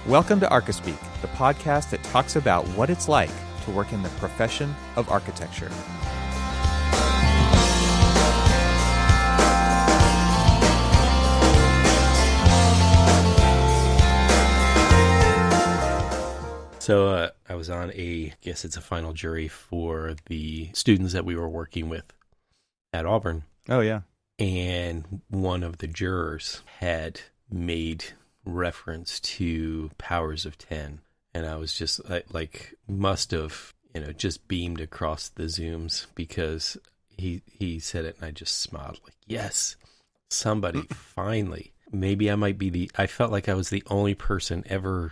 Welcome to Archispeak, the podcast that talks about what it's like to work in the profession of architecture. So I was on I guess it's a final jury for the students that we were working with at Auburn. Oh, yeah. And one of the jurors had made reference to powers of 10. And I was just like must have, just beamed across the Zooms because he said it and I just smiled like, yes, somebody finally. Maybe I felt like I was the only person ever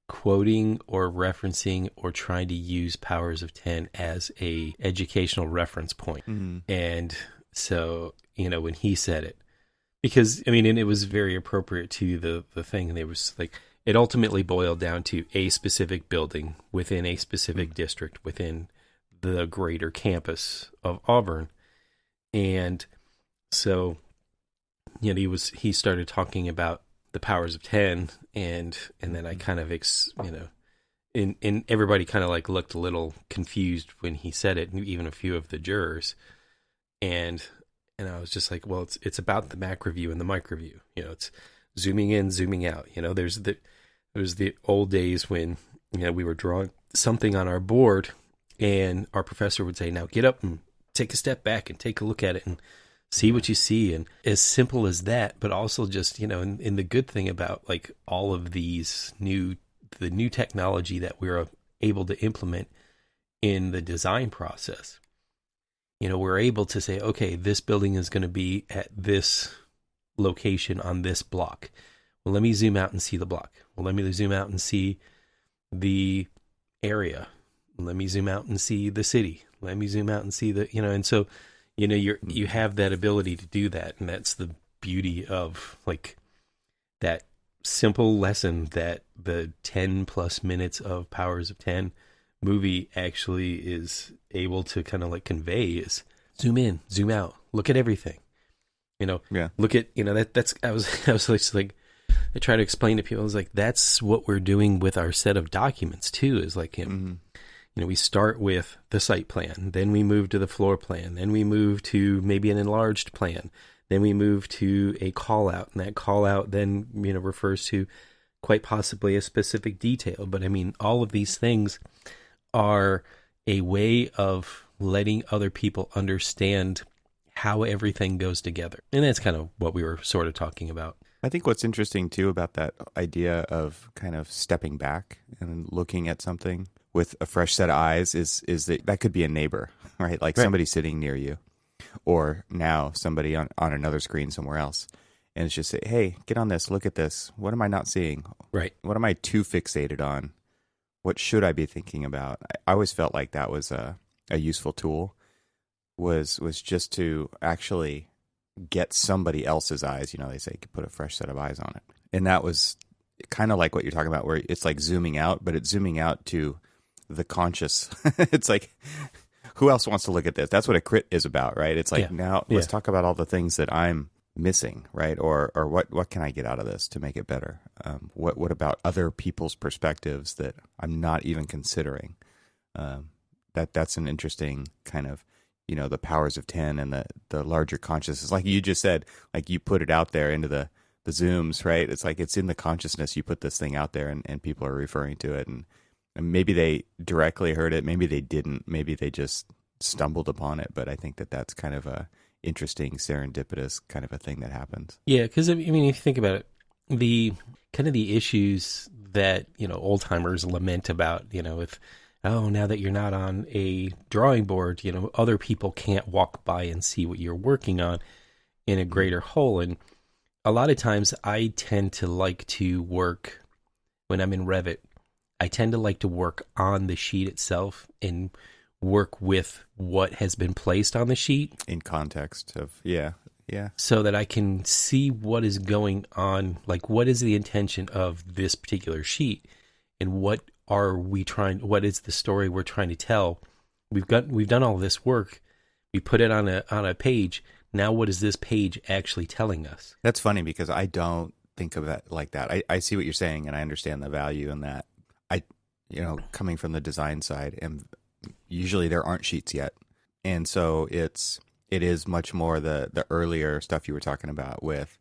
quoting or referencing or trying to use powers of 10 as a educational reference point. Mm-hmm. And so, when he said it, because, and it was very appropriate to the thing. And it was like, it ultimately boiled down to a specific building within a specific district within the greater campus of Auburn. And so, he started talking about the powers of 10 and then I kind of, and everybody kind of like looked a little confused when he said it, and even a few of the jurors. And I was just like, well, it's about the macro view and the micro view. It's zooming in, zooming out. There's the old days when, we were drawing something on our board and our professor would say, now get up and take a step back and take a look at it and see what you see. And as simple as that, but also just, in the good thing about like all of these the new technology that we're able to implement in the design process, we're able to say, okay, this building is going to be at this location on this block. Well, let me zoom out and see the block. Well, let me zoom out and see the area. Let me zoom out and see the city. Let me zoom out and see the, and so, you have that ability to do that. And that's the beauty of like that simple lesson that the 10 plus minutes of Powers of 10 movie actually is able to kind of like convey is zoom in, zoom out, look at everything, look at, that's, I was just like, I try to explain to people, I was like, that's what we're doing with our set of documents too, is like, we start with the site plan, then we move to the floor plan, then we move to maybe an enlarged plan, then we move to a call out, and that call out then, refers to quite possibly a specific detail. But all of these things are a way of letting other people understand how everything goes together. And that's kind of what we were sort of talking about. I think what's interesting too about that idea of kind of stepping back and looking at something with a fresh set of eyes is that could be a neighbor, right? Like somebody sitting near you, or now somebody on another screen somewhere else. And it's just say, hey, get on this, look at this. What am I not seeing? Right. What am I too fixated on? What should I be thinking about? I always felt like that was a useful tool, was just to actually get somebody else's eyes. They say put a fresh set of eyes on it. And that was kind of like what you're talking about, where it's like zooming out, but it's zooming out to the conscious. It's like, who else wants to look at this? That's what a crit is about, right? It's like, now let's talk about all the things that I'm missing, right? Or what can I get out of this to make it better? What about other people's perspectives that I'm not even considering? That's an interesting kind of, the powers of 10 and the larger consciousness. Like you just said, like you put it out there into the Zooms, right? It's like it's in the consciousness. You put this thing out there and people are referring to it. And maybe they directly heard it. Maybe they didn't. Maybe they just stumbled upon it. But I think that's kind of a interesting serendipitous kind of a thing that happens. Yeah, because if you think about it, the kind of the issues that old timers lament about, with now that you're not on a drawing board, other people can't walk by and see what you're working on in a greater whole. And a lot of times I tend to like to work when I'm in Revit. I tend to like to work on the sheet itself and work with what has been placed on the sheet. In context of, so that I can see what is going on, like what is the intention of this particular sheet and what is the story we're trying to tell. We've done all this work. We put it on a page. Now what is this page actually telling us? That's funny because I don't think of it like that. I see what you're saying, and I understand the value in that. Coming from the design side, and usually there aren't sheets yet, and so it is much more the earlier stuff you were talking about with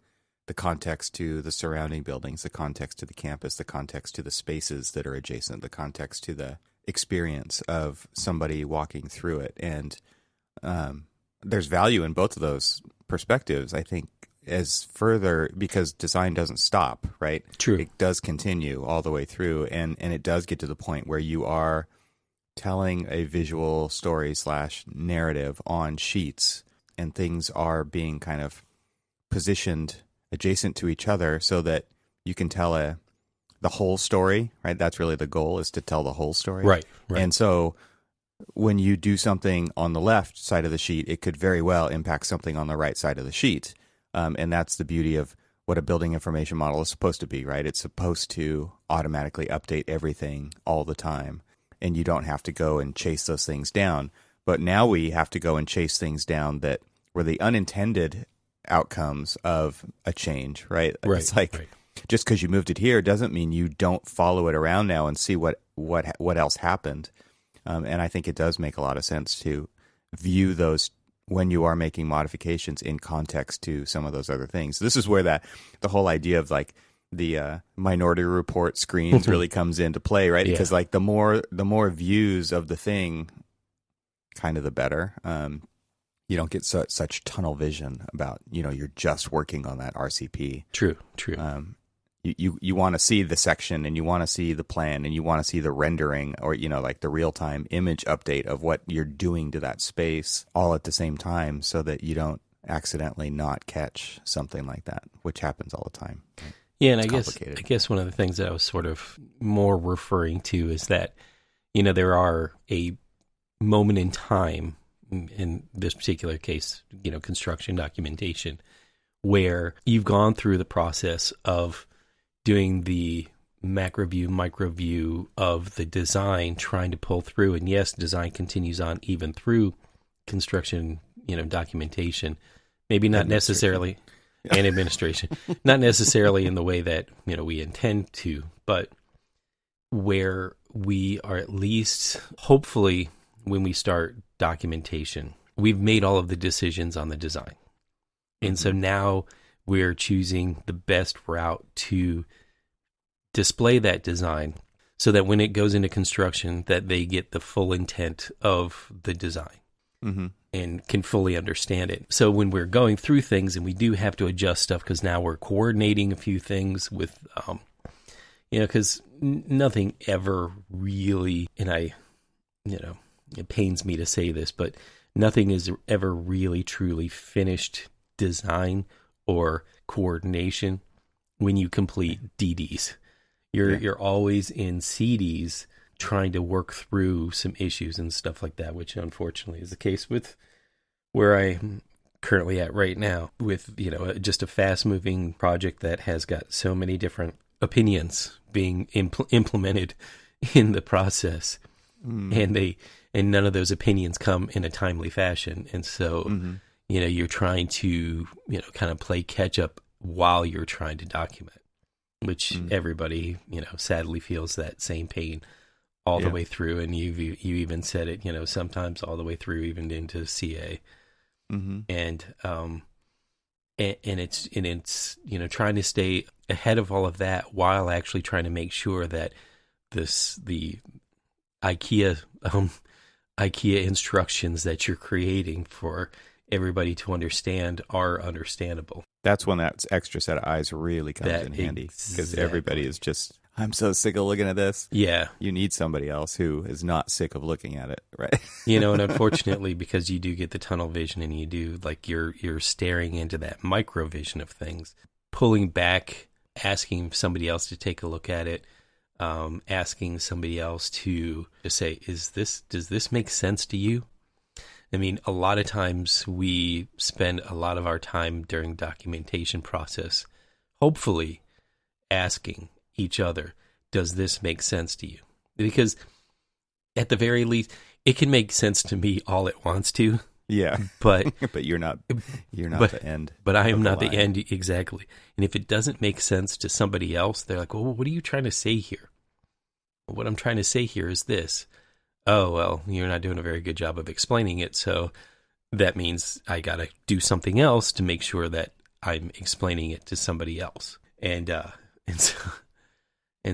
the context to the surrounding buildings, the context to the campus, the context to the spaces that are adjacent, the context to the experience of somebody walking through it, and there's value in both of those perspectives. I think as further, because design doesn't stop, right? True. It does continue all the way through, and it does get to the point where you are telling a visual story / narrative on sheets, and things are being kind of positioned adjacent to each other so that you can tell the whole story, right? That's really the goal, is to tell the whole story. Right. And so when you do something on the left side of the sheet, it could very well impact something on the right side of the sheet. And that's the beauty of what a building information model is supposed to be, right? It's supposed to automatically update everything all the time, and you don't have to go and chase those things down. But now we have to go and chase things down that were the unintended outcomes of a change, right? It's like, just because you moved it here doesn't mean you don't follow it around now and see what else happened. And I think it does make a lot of sense to view those when you are making modifications in context to some of those other things. This is where the whole idea of like the Minority Report screens really comes into play, right? Because like the more views of the thing, kind of the better. You don't get such tunnel vision about, you're just working on that RCP. True. You want to see the section, and you want to see the plan, and you want to see the rendering, or like the real-time image update of what you're doing to that space all at the same time, so that you don't accidentally not catch something like that, which happens all the time. Yeah, and I guess one of the things that I was sort of more referring to is that there are a moment in time, in this particular case, construction documentation, where you've gone through the process of doing the macro view, micro view of the design, trying to pull through. And yes, design continues on even through construction, documentation, maybe not necessarily, and administration, not necessarily in the way that, we intend to, but where we are at least, hopefully, when we start documentation, we've made all of the decisions on the design. And so now we're choosing the best route to display that design so that when it goes into construction, that they get the full intent of the design and can fully understand it. So when we're going through things and we do have to adjust stuff, because now we're coordinating a few things with, because nothing ever really, and it pains me to say this, but nothing is ever really truly finished design or coordination when you complete DDs. You're always in CDs trying to work through some issues and stuff like that, which unfortunately is the case with where I'm currently at right now, with just a fast-moving project that has got so many different opinions being implemented in the process, and none of those opinions come in a timely fashion, and so you're trying to kind of play catch up while you're trying to document, which everybody sadly feels that same pain all the way through, and you even said it sometimes all the way through even into CA, and it's trying to stay ahead of all of that while actually trying to make sure that the IKEA instructions that you're creating for everybody to understand are understandable. That's when that extra set of eyes really comes in handy, because everybody is just, I'm so sick of looking at this. Yeah. You need somebody else who is not sick of looking at it, right? And unfortunately, because you do get the tunnel vision, and you do, like, you're staring into that micro vision of things, pulling back, asking somebody else to take a look at it, asking somebody else to just say, does this make sense to you? I mean, a lot of times we spend a lot of our time during documentation process, hopefully asking each other, does this make sense to you? Because at the very least, it can make sense to me all it wants to, Yeah. But but you're not but, the end. But I am of not the line. end, exactly. And if it doesn't make sense to somebody else, they're like, well, what are you trying to say here? Well, what I'm trying to say here is this. Oh, well, you're not doing a very good job of explaining it, so that means I got to do something else to make sure that I'm explaining it to somebody else. And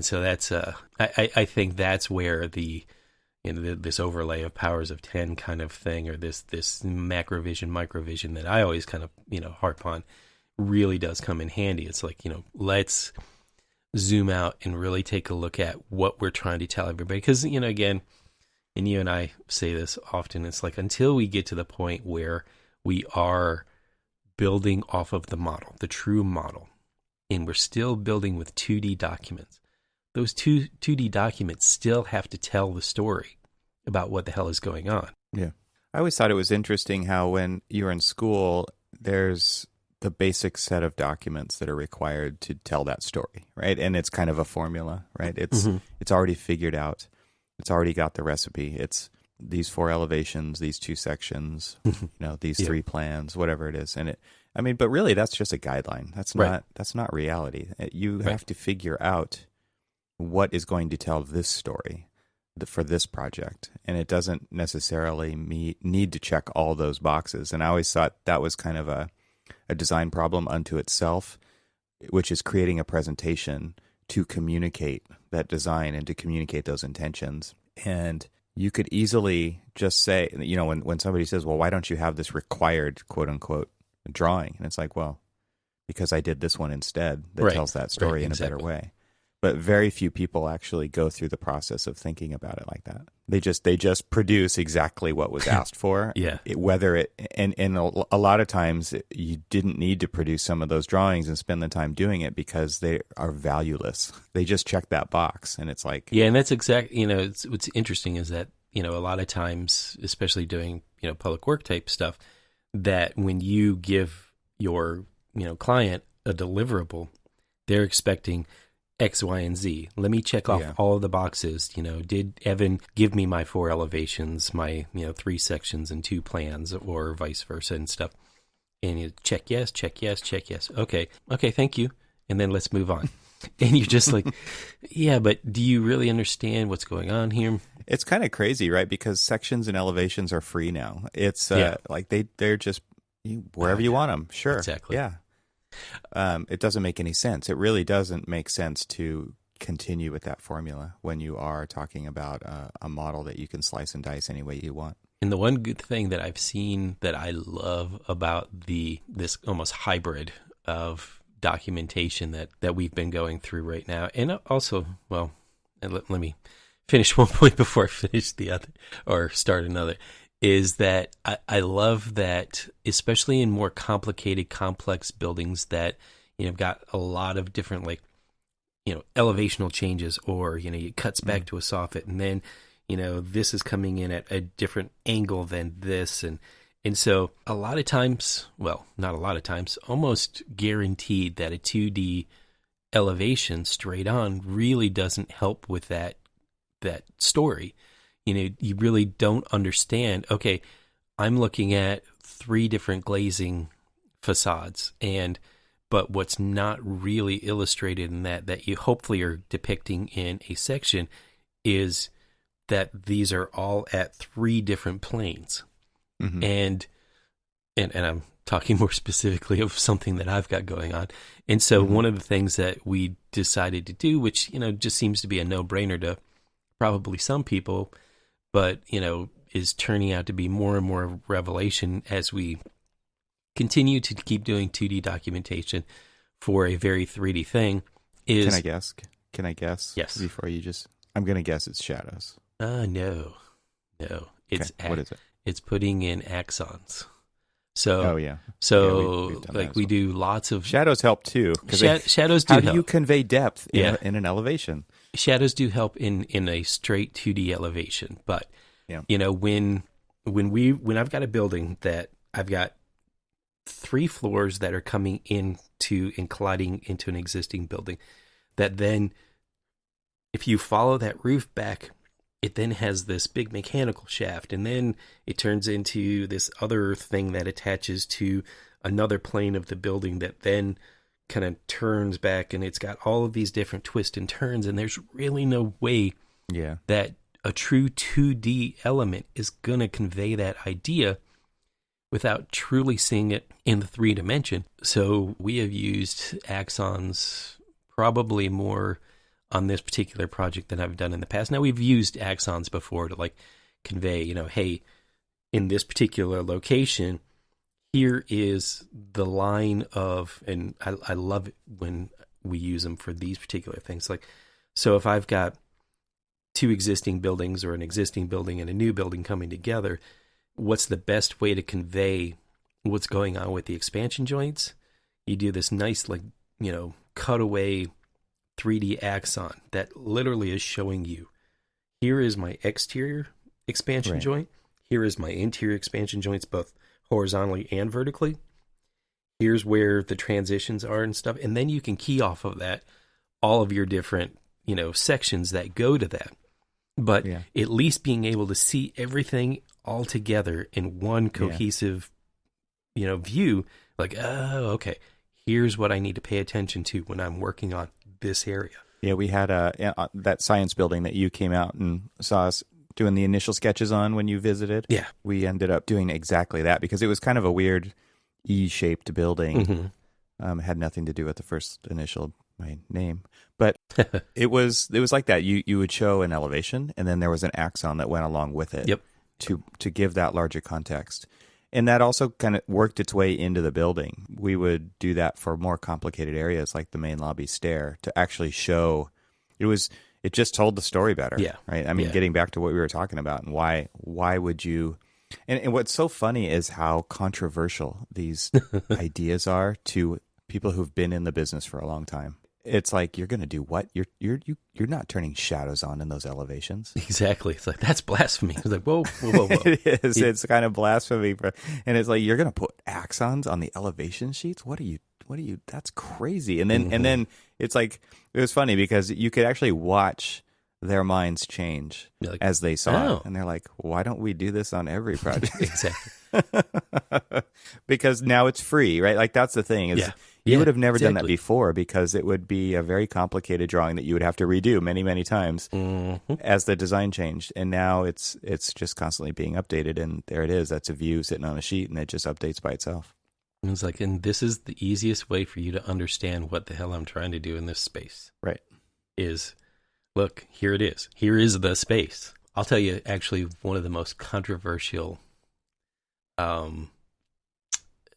so that's I think that's where the this overlay of powers of 10 kind of thing, or this macrovision, microvision that I always kind of harp on, really does come in handy. It's like, let's zoom out and really take a look at what we're trying to tell everybody. Because again, and you and I say this often, it's like until we get to the point where we are building off of the model, the true model, and we're still building with 2D documents, those 2D documents still have to tell the story about what the hell is going on. Yeah. I always thought it was interesting how when you're in school, there's the basic set of documents that are required to tell that story, right? And it's kind of a formula, right? It's already figured out. It's already got the recipe. It's these 4 elevations, these 2 sections, these 3 plans, whatever it is. And but really that's just a guideline. That's not reality. You have to figure out what is going to tell this story for this project. And it doesn't necessarily need to check all those boxes. And I always thought that was kind of a design problem unto itself, which is creating a presentation to communicate that design and to communicate those intentions. And you could easily just say, when somebody says, well, why don't you have this required, quote unquote, drawing? And it's like, well, because I did this one instead that tells that story in a better way. But very few people actually go through the process of thinking about it like that. They just produce exactly what was asked for. Yeah. And a lot of times you didn't need to produce some of those drawings and spend the time doing it because they are valueless. They just check that box, and it's like, yeah. And that's exactly, what's interesting is that, a lot of times, especially doing, public work type stuff, that when you give your, client a deliverable, they're expecting X, Y, and Z. Let me check off all of the boxes. Did Evan give me my 4 elevations, my 3 sections and 2 plans, or vice versa and stuff? And you check yes, check yes, check yes. Okay, thank you. And then let's move on. And you're just like, yeah, but do you really understand what's going on here? It's kind of crazy, right? Because sections and elevations are free now. It's like they're just wherever you want them. Sure. Exactly. Yeah. It doesn't make any sense. It really doesn't make sense to continue with that formula when you are talking about a model that you can slice and dice any way you want. And the one good thing that I've seen that I love about this almost hybrid of documentation that we've been going through right now, and also, well, and let me finish one point before I finish the other or start another, is that I love that, especially in more complicated, complex buildings that, got a lot of different, elevational changes, or, it cuts back to a soffit, and then, this is coming in at a different angle than this. And so a lot of times, well, not a lot of times, almost guaranteed that a 2D elevation straight on really doesn't help with that story. You really don't understand, okay, I'm looking at 3 different glazing facades, but what's not really illustrated in that you hopefully are depicting in a section is that these are all at 3 different planes. Mm-hmm. And I'm talking more specifically of something that I've got going on. And so one of the things that we decided to do, which, just seems to be a no-brainer to probably some people, but, is turning out to be more and more revelation as we continue to keep doing 2D documentation for a very 3D thing, is... Can I guess? Yes. Before I'm going to guess it's shadows. No. It's okay. What is it? It's putting in axons. So, we do lots of... Shadows help too. Shadows do help. How do you convey depth in an elevation? Shadows do help in a straight 2D elevation. But, when I've got a building that I've got 3 floors that are coming into and colliding into an existing building, that then, if you follow that roof back it then has this big mechanical shaft, and then it turns into this other thing that attaches to another plane of the building that then kind of turns back, and it's got all of these different twists and turns, and there's really no way that a true 2D element is going to convey that idea without truly seeing it in the 3 dimension. So we have used axons probably more on this particular project than I've done in the past. Now, we've used axons before to like convey, hey, in this particular location, here is the line of, and I love it when we use them for these particular things. Like, so if I've got 2 existing buildings or an existing building and a new building coming together, what's the best way to convey what's going on with the expansion joints? You do this nice, like, cutaway 3D axon that literally is showing you, here is my exterior expansion joint. Here is my interior expansion joints, both horizontally and vertically. Here's where the transitions are and stuff. And then you can key off of that all of your different, sections that go to that. But at least being able to see everything all together in one cohesive, view, like, oh, okay, here's what I need to pay attention to when I'm working on this area. Yeah, we had that science building that you came out and saw us doing the initial sketches on when you visited. Yeah. We ended up doing exactly that because it was kind of a weird E-shaped building. It had nothing to do with the first initial, my name. But it was like that. You would show an elevation, and then there was an axon that went along with it to give that larger context. And that also kind of worked its way into the building. We would do that for more complicated areas like the main lobby stair to actually show it just told the story better. Yeah. Right. I mean, getting back to what we were talking about and why would you, and what's so funny is how controversial these ideas are to people who've been in the business for a long time. It's like, you're going to do what? You're not turning shadows on in those elevations. Exactly. It's like, that's blasphemy. It's like, whoa. It is. It's kind of blasphemy. And it's like, you're going to put axons on the elevation sheets? What are you, that's crazy. And then it's like, it was funny because you could actually watch their minds change as they saw it. And they're like, why don't we do this on every project? Exactly. Because now it's free, right? Like, that's the thing is, you would have never done that before because it would be a very complicated drawing that you would have to redo many, many times as the design changed. And now it's just constantly being updated, and there it is. That's a view sitting on a sheet, and it just updates by itself. And it's like, and this is the easiest way for you to understand what the hell I'm trying to do in this space. Right. Is, look, here it is. Here is the space. I'll tell you, actually, one of the most controversial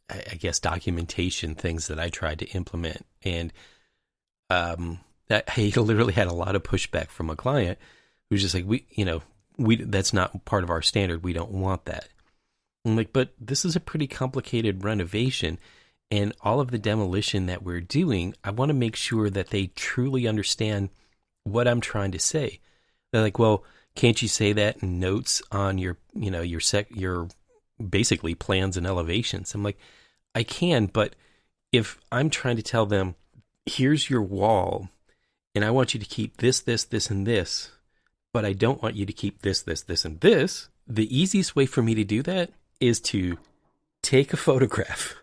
I guess documentation things that I tried to implement, and I literally had a lot of pushback from a client who's just like, we that's not part of our standard. We don't want that. I'm like, but this is a pretty complicated renovation, and all of the demolition that we're doing, I want to make sure that they truly understand what I'm trying to say. They're like, well, can't you say that in notes on your basically plans and elevations? I'm like, I can, but if I'm trying to tell them, here's your wall, and I want you to keep this, and this, but I don't want you to keep this, and this, the easiest way for me to do that is to take a photograph,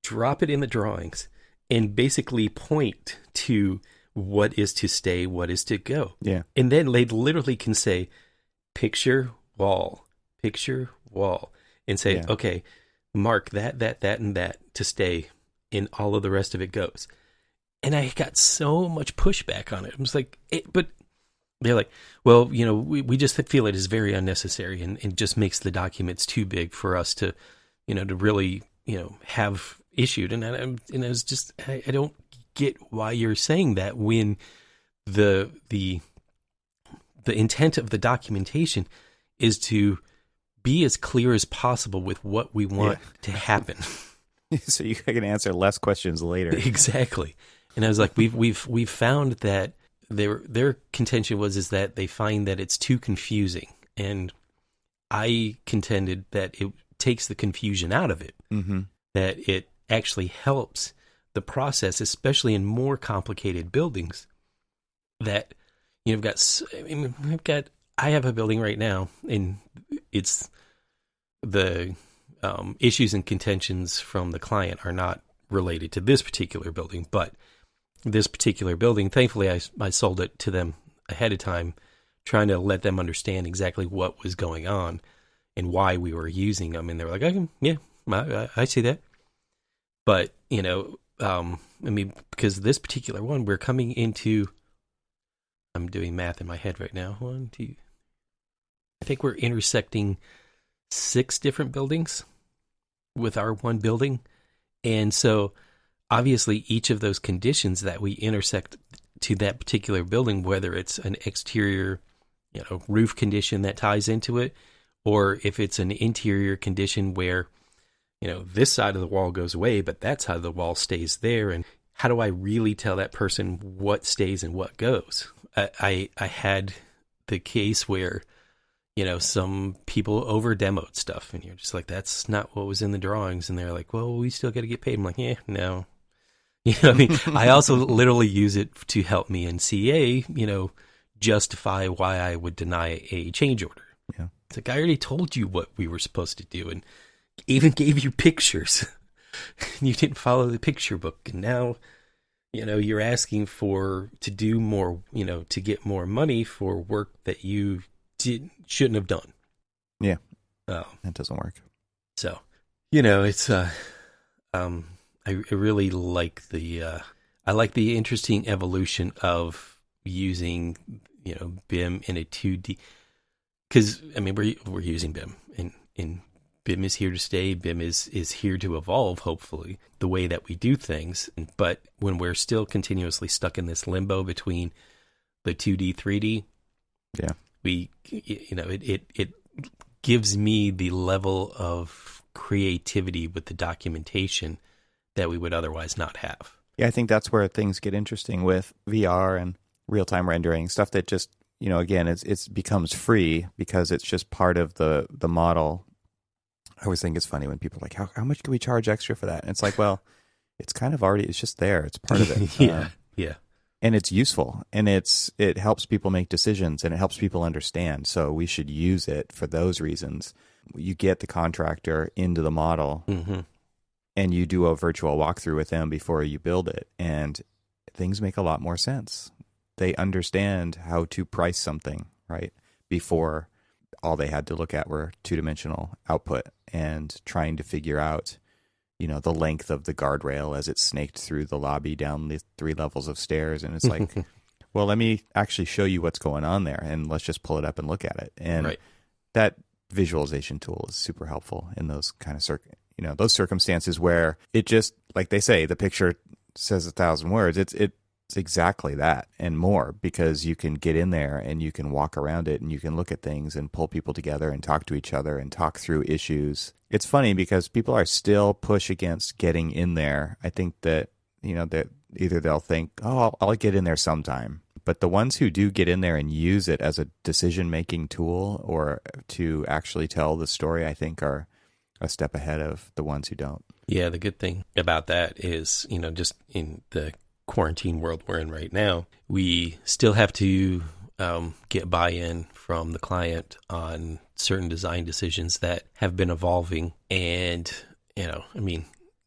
drop it in the drawings, and basically point to what is to stay, what is to go. Yeah. And then they literally can say, picture wall, and say, okay, mark that, and that to stay, and all of the rest of it goes. And I got so much pushback on it. I was like, but they're like, well, we just feel it is very unnecessary and just makes the documents too big for us to, to really, have issued. And I was just, I don't get why you're saying that when the intent of the documentation is to be as clear as possible with what we want to happen. So you can answer less questions later. Exactly. And I was like, we've found that their contention is that they find that it's too confusing, and I contended that it takes the confusion out of it. Mm-hmm. That it actually helps the process, especially in more complicated buildings. That we've got I have a building right now, and it's the issues and contentions from the client are not related to this particular building, but this particular building, thankfully, I sold it to them ahead of time, trying to let them understand exactly what was going on and why we were using them. And they were like, yeah, I see that. But, because this particular one, we're coming into, I'm doing math in my head right now. 1, 2, I think we're intersecting 6 different buildings with our one building. And so obviously each of those conditions that we intersect to that particular building, whether it's an exterior, roof condition that ties into it, or if it's an interior condition where, this side of the wall goes away, but that side of the wall stays there. And how do I really tell that person what stays and what goes? I had the case where, some people over demoed stuff, and you're just like, that's not what was in the drawings. And they're like, well, we still got to get paid. I'm like, yeah, no. I also literally use it to help me in CA, justify why I would deny a change order. Yeah. It's like, I already told you what we were supposed to do and even gave you pictures. You didn't follow the picture book. And now, you're asking to do more, to get more money for work that you shouldn't have done. Yeah. That doesn't work. So, it's, I really like I like the interesting evolution of using, BIM in a 2D, because, we're using BIM and BIM is here to stay. BIM is here to evolve, hopefully, the way that we do things. But when we're still continuously stuck in this limbo between the 2D, 3D, yeah, it gives me the level of creativity with the documentation that we would otherwise not have. Yeah, I think that's where things get interesting with VR and real-time rendering, stuff that just, again, it becomes free because it's just part of the model. I always think it's funny when people are like, how much can we charge extra for that? And it's like, well, it's kind of already, it's just there. It's part of it. Yeah. And it's useful, and it helps people make decisions, and it helps people understand. So we should use it for those reasons. You get the contractor into the model, mm-hmm. and you do a virtual walkthrough with them before you build it, and things make a lot more sense. They understand how to price something, right? Before, all they had to look at were two-dimensional output and trying to figure out, the length of the guardrail as it snaked through the lobby down the 3 levels of stairs. And it's like, well, let me actually show you what's going on there, and let's just pull it up and look at it. And that visualization tool is super helpful in those kind of those circumstances where it just, like they say, the picture says 1,000 words. It's exactly that and more, because you can get in there and you can walk around it and you can look at things and pull people together and talk to each other and talk through issues. It's funny because people are still push against getting in there. I think that, that either they'll think, oh, I'll get in there sometime. But the ones who do get in there and use it as a decision-making tool or to actually tell the story, I think are a step ahead of the ones who don't. Yeah, the good thing about that is, just in the quarantine world we're in right now, we still have to get buy-in from the client on certain design decisions that have been evolving. And,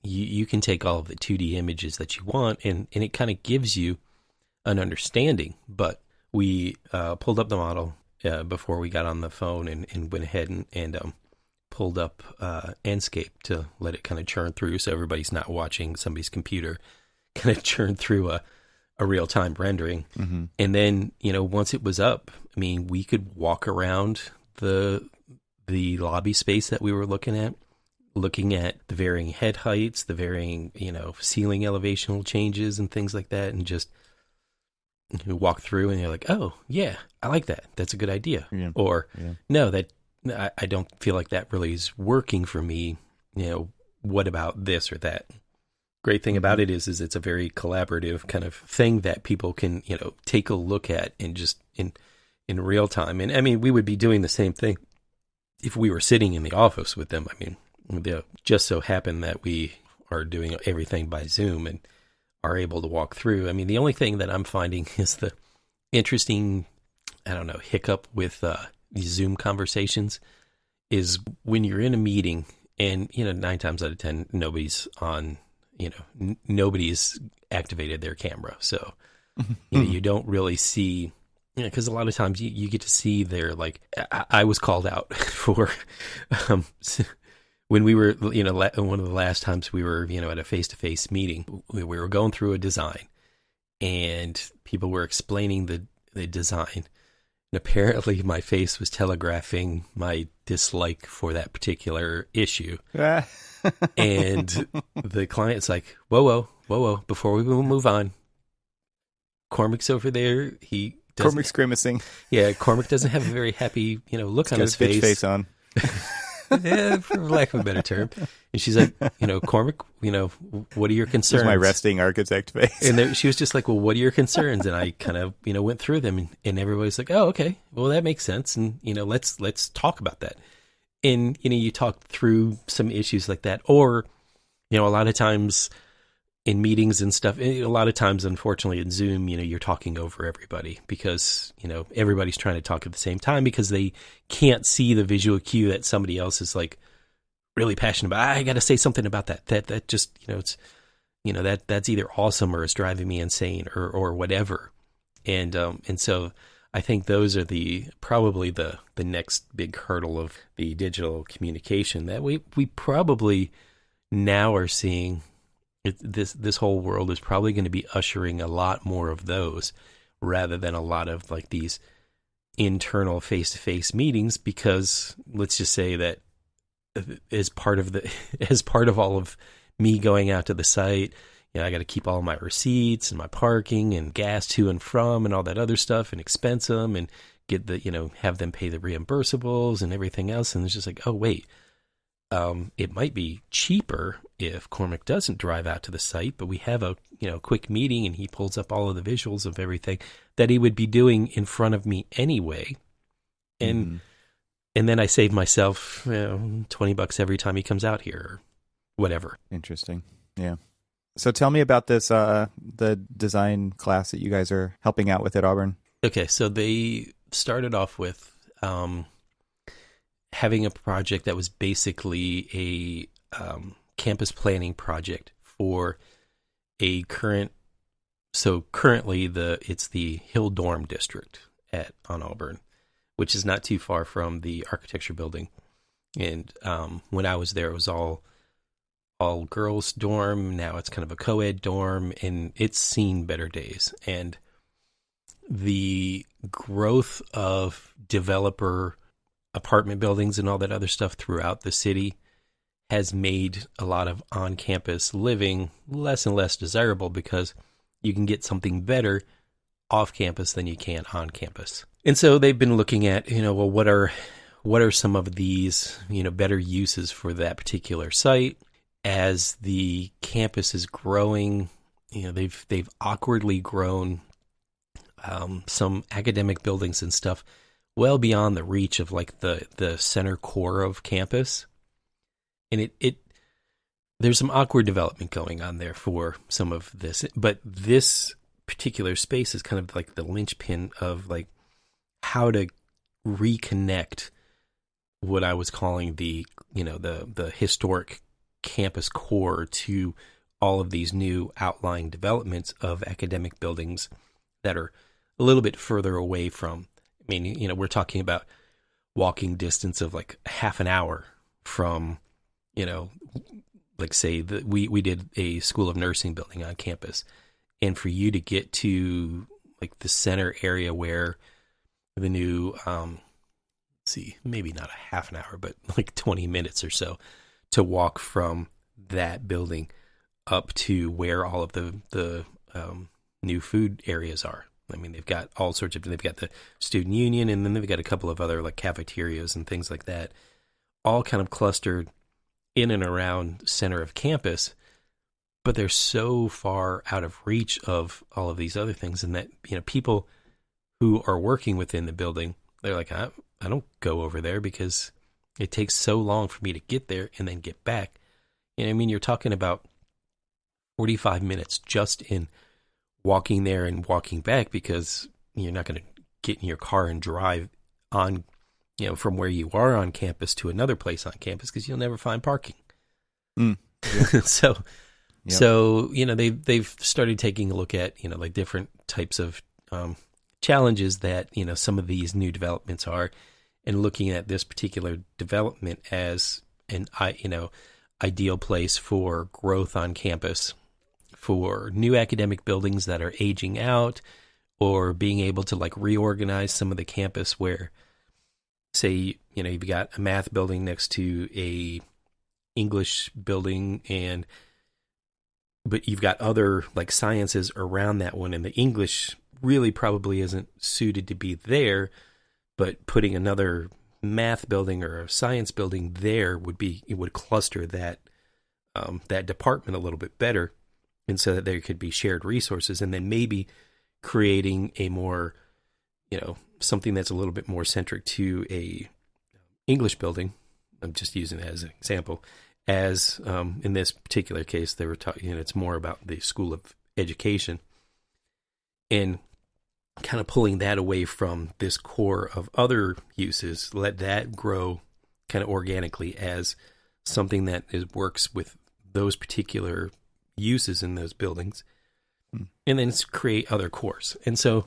you can take all of the 2D images that you want and it kind of gives you an understanding. But we pulled up the model before we got on the phone and went ahead and pulled up Enscape to let it kind of churn through so everybody's not watching somebody's computer kind of churn through a real-time rendering. Mm-hmm. And then, once it was up, we could walk around the lobby space that we were looking at the varying head heights, the varying, ceiling elevational changes and things like that, and just walk through and you're like, oh, yeah, I like that. That's a good idea. Yeah. Or, yeah. No, that I don't feel like that really is working for me. What about this or that? Great thing about it is it's a very collaborative kind of thing that people can, take a look at and just in real time. And we would be doing the same thing if we were sitting in the office with them. They just so happen that we are doing everything by Zoom and are able to walk through. The only thing that I'm finding is the interesting I don't know, hiccup with these Zoom conversations is when you're in a meeting and, 9 times out of 10, nobody's on, nobody's activated their camera. So, you don't really see, because a lot of times you get to see their, like, I was called out for, when we were, one of the last times we were, at a face-to-face meeting, we were going through a design and people were explaining the design. And apparently my face was telegraphing my dislike for that particular issue. And the client's like, whoa, before we move on, Cormac's over there. Cormac's grimacing. Yeah, Cormac doesn't have a very happy, look on his face. Face on. Yeah, for lack of a better term. And she's like, Cormac, what are your concerns? This is my resting architect face. And she was just like, well, what are your concerns? And I kind of, went through them, and everybody's like, oh, okay, well, that makes sense. And, let's talk about that. And, you talk through some issues like that. Or, a lot of times in meetings and stuff, a lot of times, unfortunately, in Zoom, you're talking over everybody because, everybody's trying to talk at the same time because they can't see the visual cue that somebody else is like really passionate about. I got to say something about that. That just, it's, that's either awesome or it's driving me insane or whatever. And so I think those are probably the next big hurdle of the digital communication that we probably now are seeing. This whole world is probably going to be ushering a lot more of those rather than a lot of like these internal face-to-face meetings, because let's just say that as part of all of me going out to the site, I got to keep all my receipts and my parking and gas to and from and all that other stuff and expense them and get have them pay the reimbursables and everything else. And it's just like, oh, wait. It might be cheaper if Cormac doesn't drive out to the site, but we have a quick meeting and he pulls up all of the visuals of everything that he would be doing in front of me anyway. And then I save myself $20 every time he comes out here or whatever. Interesting. Yeah. So tell me about this, the design class that you guys are helping out with at Auburn. Okay. So they started off with, having a project that was basically a campus planning project for a currently it's the Hill Dorm District on Auburn, which is not too far from the architecture building. And when I was there, it was all girls dorm. Now it's kind of a co-ed dorm, and it's seen better days. And the growth of developer apartment buildings and all that other stuff throughout the city has made a lot of on-campus living less and less desirable because you can get something better off-campus than you can on campus. And so they've been looking at, well, what are some of these, better uses for that particular site as the campus is growing. They've awkwardly grown some academic buildings and stuff well beyond the reach of like the center core of campus. And there's some awkward development going on there for some of this, but this particular space is kind of like the linchpin of like how to reconnect what I was calling the historic campus core to all of these new outlying developments of academic buildings that are a little bit further away from. I mean, we're talking about walking distance of like half an hour from, like say that we did a school of nursing building on campus. And for you to get to like the center area where the new, maybe not a half an hour, but like 20 minutes or so to walk from that building up to where all of the new food areas are. I mean, they've got all sorts of, they've got the student union, and then they've got a couple of other like cafeterias and things like that, all kind of clustered in and around center of campus, but they're so far out of reach of all of these other things. And that, people who are working within the building, they're like, I don't go over there because it takes so long for me to get there and then get back. You're talking about 45 minutes just in walking there and walking back because you're not going to get in your car and drive on, from where you are on campus to another place on campus because you'll never find parking. Yeah. So, Yep. so they've started taking a look at like different types of challenges that some of these new developments are, and looking at this particular development as an ideal place for growth on campus, for new academic buildings that are aging out, or being able to like reorganize some of the campus where, say, you've got a math building next to a English building, but you've got other like sciences around that one, and the English really probably isn't suited to be there, but putting another math building or a science building there would cluster that department a little bit better, and so that there could be shared resources, and then maybe creating a more, something that's a little bit more centric to a English building. I'm just using that as an example. As in this particular case, they were talking, it's more about the School of Education, and kind of pulling that away from this core of other uses, let that grow kind of organically as something that works with those particular uses in those buildings, and then create other cores. And so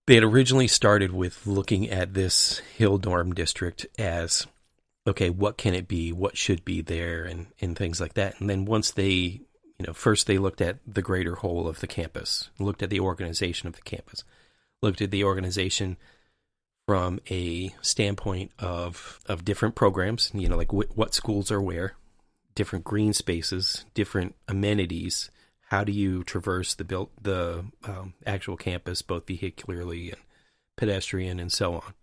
they had originally started with looking at this Hill Dorm district as, okay, what can it be? What should be there? And things like that. And then once they, first they looked at the greater whole of the campus, looked at the organization of the campus, looked at the organization from a standpoint of different programs, like what schools are where, different green spaces, different amenities. How do you traverse the actual campus, both vehicularly and pedestrian and so on?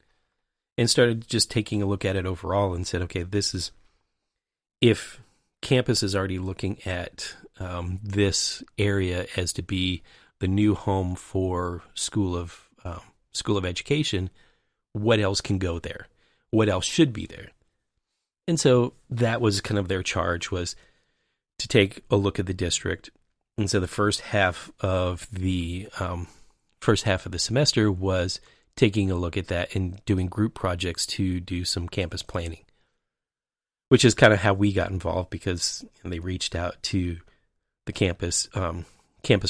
And started just taking a look at it overall and said, okay, this is, if campus is already looking at this area as to be the new home for School of Education, what else can go there? What else should be there? And so that was kind of their charge, was to take a look at the district. And so the first half of the semester was taking a look at that and doing group projects to do some campus planning, which is kind of how we got involved, because they reached out to the campus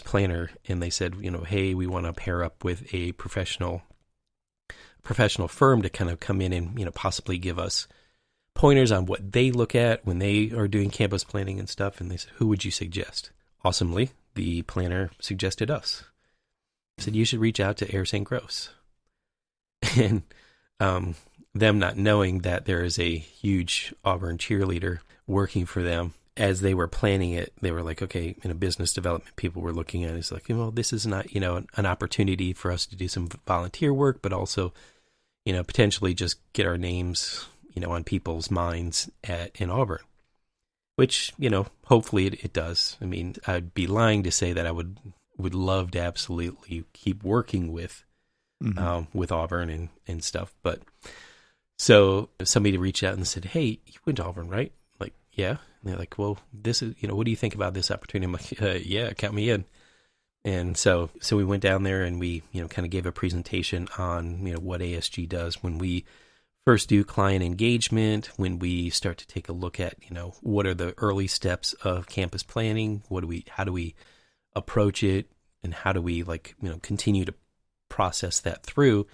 planner, and they said, hey, we want to pair up with a professional firm to kind of come in and, possibly give us pointers on what they look at when they are doing campus planning and stuff. And they said, who would you suggest? Awesomely, the planner suggested us. He said, you should reach out to Air St. Gross. And them not knowing that there is a huge Auburn cheerleader working for them, as they were planning it, they were like, okay, business development people were looking at it. It's like, this is not, an opportunity for us to do some volunteer work, but also, potentially just get our names, on people's minds in Auburn, which, hopefully it does. I mean, I'd be lying to say that I would love to absolutely keep working with Auburn and stuff. But so somebody reached out and said, hey, you went to Auburn, right? Like, yeah. And they're like, well, this is, what do you think about this opportunity? I'm like, yeah, count me in. And so we went down there and we, kind of gave a presentation on, what ASG does when we first do client engagement, when we start to take a look at, what are the early steps of campus planning? How do we approach it? And how do we continue to process that through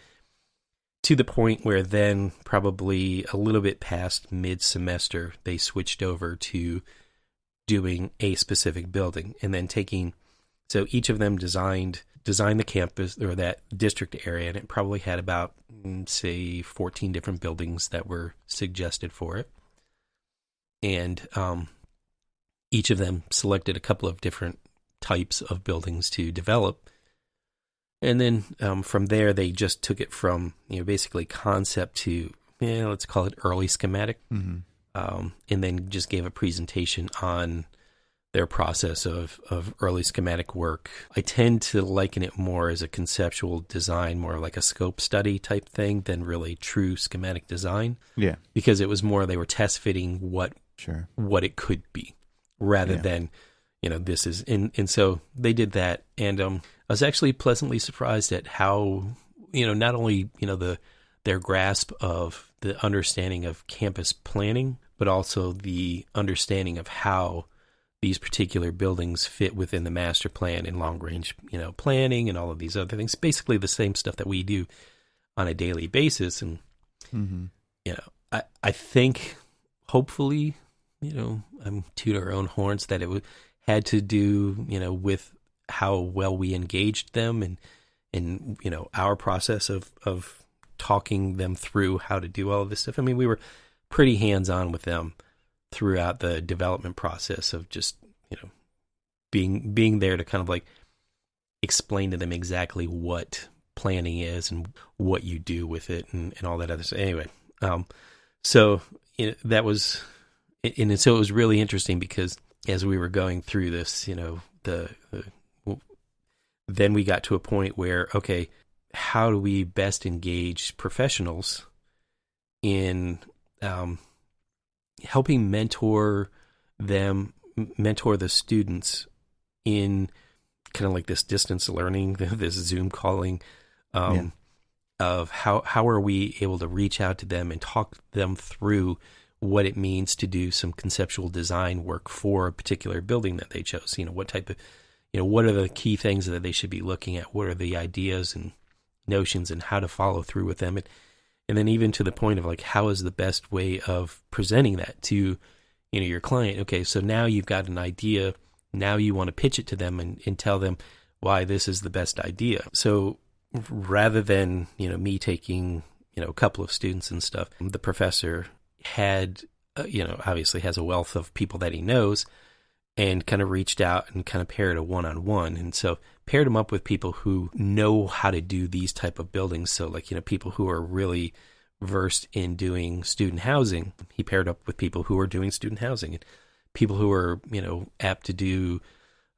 to the point where then probably a little bit past mid-semester, they switched over to doing a specific building, and then so each of them designed the campus or that district area, and it probably had about, say, 14 different buildings that were suggested for it. And each of them selected a couple of different types of buildings to develop. And then from there, they just took it from, basically concept to, let's call it early schematic. And then just gave a presentation on their process of early schematic work. I tend to liken it more as a conceptual design, more like a scope study type thing than really true schematic design. Yeah. Because it was more, they were test fitting what it could be rather than, this is, and so they did that. And I was actually pleasantly surprised at how not only, their grasp of the understanding of campus planning, but also the understanding of how these particular buildings fit within the master plan and long range, planning and all of these other things. Basically the same stuff that we do on a daily basis. And, I think hopefully, I'm tooting our own horns that it had to do, with how well we engaged them and our process of talking them through how to do all of this stuff. I mean, we were pretty hands-on with them throughout the development process of just, being there to kind of like explain to them exactly what planning is and what you do with it and all that other stuff. Anyway, so that was, and so it was really interesting because as we were going through this, then we got to a point where, okay, how do we best engage professionals in helping mentor the students in kind of like this distance learning, this Zoom calling, of how are we able to reach out to them and talk them through what it means to do some conceptual design work for a particular building that they chose. What type of, what are the key things that they should be looking at? What are the ideas and notions and how to follow through with them? And then even to the point of like, how is the best way of presenting that to, your client? Okay, so now you've got an idea. Now you want to pitch it to them and tell them why this is the best idea. So rather than, me taking, a couple of students and stuff, the professor had, obviously has a wealth of people that he knows and kind of reached out and kind of paired a one-on-one. And so paired him up with people who know how to do these type of buildings. So like, people who are really versed in doing student housing. He paired up with people who are doing student housing and people who are, apt to do,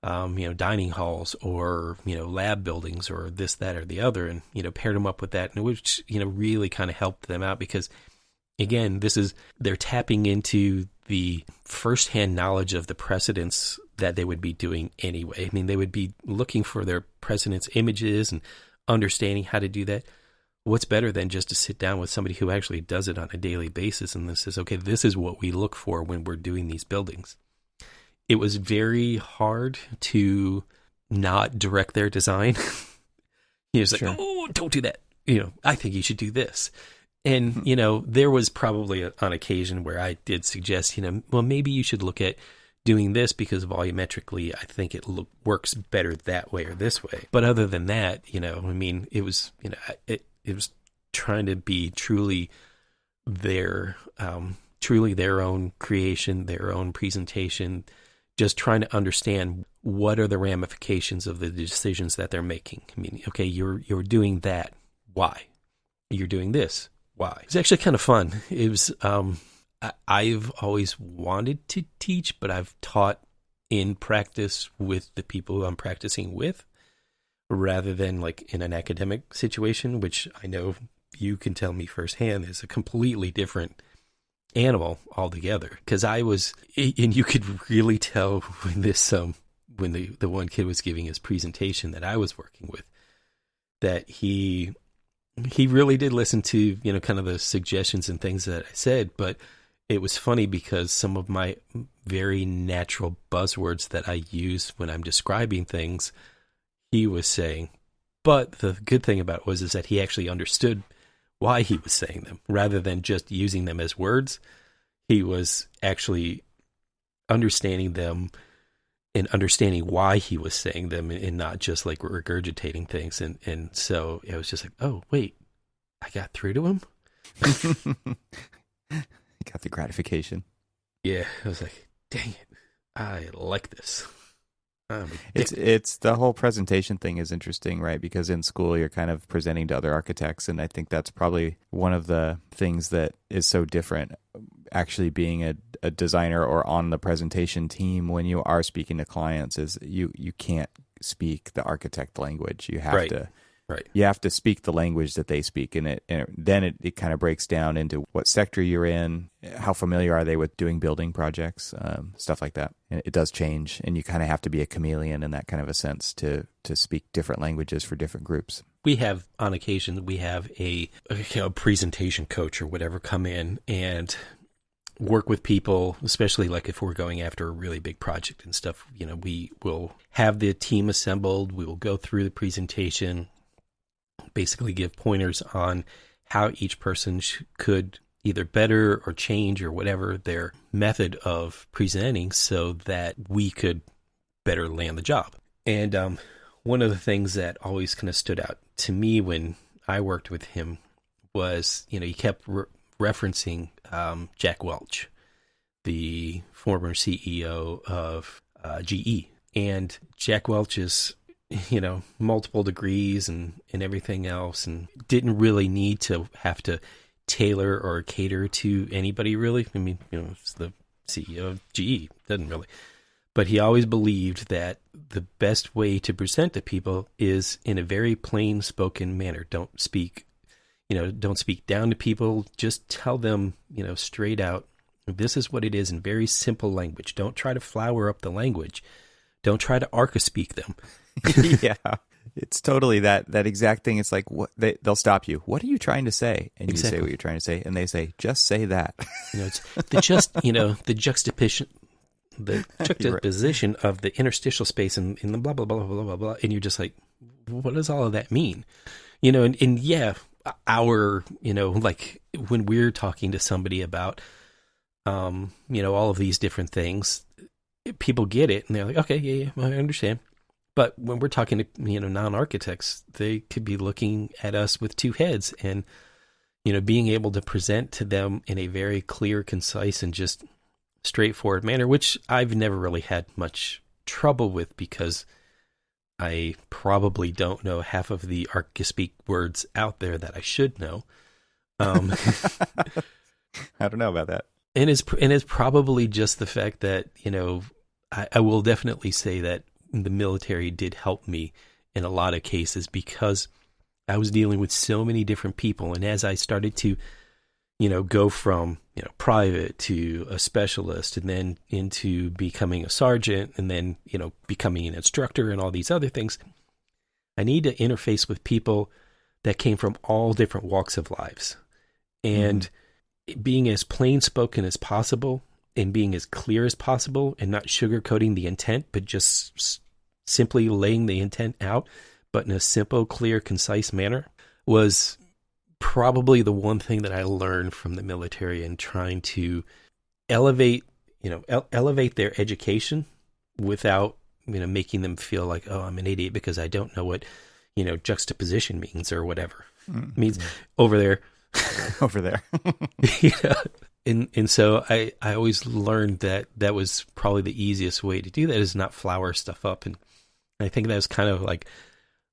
dining halls or, lab buildings or this, that, or the other. And, paired them up with that, and which, really kind of helped them out because, again, they're tapping into the firsthand knowledge of the precedents that they would be doing anyway. I mean, they would be looking for their precedents images and understanding how to do that. What's better than just to sit down with somebody who actually does it on a daily basis and then says, okay, this is what we look for when we're doing these buildings. It was very hard to not direct their design. He was like, oh, don't do that. I think you should do this. And, there was probably on occasion where I did suggest, well, maybe you should look at doing this because volumetrically, I think it works better that way or this way. But other than that, it was, it was trying to be truly their own creation, their own presentation, just trying to understand what are the ramifications of the decisions that they're making. I mean, okay, you're doing that. Why? You're doing this. Why? It's actually kind of fun. It was, I've always wanted to teach, but I've taught in practice with the people who I'm practicing with rather than like in an academic situation, which I know you can tell me firsthand is a completely different animal altogether. Because I was, and you could really tell when this, when the one kid was giving his presentation that I was working with, that he really did listen to, kind of the suggestions and things that I said, but it was funny because some of my very natural buzzwords that I use when I'm describing things, he was saying. But the good thing about it is that he actually understood why he was saying them rather than just using them as words. He was actually understanding them and understanding why he was saying them and not just like regurgitating things. And so it was just like, oh, wait, I got through to him? Got the gratification. Yeah, I was like, dang it, I like this. It's the whole presentation thing is interesting, right? Because in school you're kind of presenting to other architects, and I think that's probably one of the things that is so different. Actually, being a designer or on the presentation team when you are speaking to clients is you can't speak the architect language. You have to Right. You have to speak the language that they speak, and then it kind of breaks down into what sector you're in, how familiar are they with doing building projects, stuff like that. And it does change, and you kind of have to be a chameleon in that kind of a sense to speak different languages for different groups. We have, on occasion, we have a presentation coach or whatever come in and work with people, especially like if we're going after a really big project and stuff. We will have the team assembled. We will go through the presentation, basically give pointers on how each person could either better or change or whatever their method of presenting so that we could better land the job. And one of the things that always kind of stood out to me when I worked with him was, he kept referencing Jack Welch, the former CEO of GE. And Jack Welch is, multiple degrees and everything else, and didn't really need to have to tailor or cater to anybody, really. I mean, it's the CEO of GE, doesn't really. But he always believed that the best way to present to people is in a very plain spoken manner. Don't speak down to people. Just tell them, straight out, this is what it is in very simple language. Don't try to flower up the language. Don't try to Archispeak them. Yeah, it's totally that exact thing. It's like they'll stop you. What are you trying to say? And exactly. You say what you're trying to say, and they say, just say that. It's the juxtaposition. The juxtaposition of the interstitial space and the blah, blah, blah, blah, blah, blah. And you're just like, what does all of that mean? And yeah, like when we're talking to somebody about, all of these different things, people get it and they're like, okay, yeah, I understand. But when we're talking to, non-architects, they could be looking at us with two heads and, being able to present to them in a very clear, concise, and just straightforward manner, which I've never really had much trouble with because I probably don't know half of the Archispeak words out there that I should know. I don't know about that. And it's probably just the fact that, I will definitely say that the military did help me in a lot of cases because I was dealing with so many different people. And as I started to, go from, private to a specialist and then into becoming a sergeant and then, becoming an instructor and all these other things, I need to interface with people that came from all different walks of lives. And being as plain spoken as possible and being as clear as possible and not sugarcoating the intent, but just simply laying the intent out, but in a simple, clear, concise manner was probably the one thing that I learned from the military and trying to elevate their education without, making them feel like, oh, I'm an idiot because I don't know what, juxtaposition means or whatever. It means over there. Over there. And so I always learned that was probably the easiest way to do that is not flower stuff up. And I think that was kind of like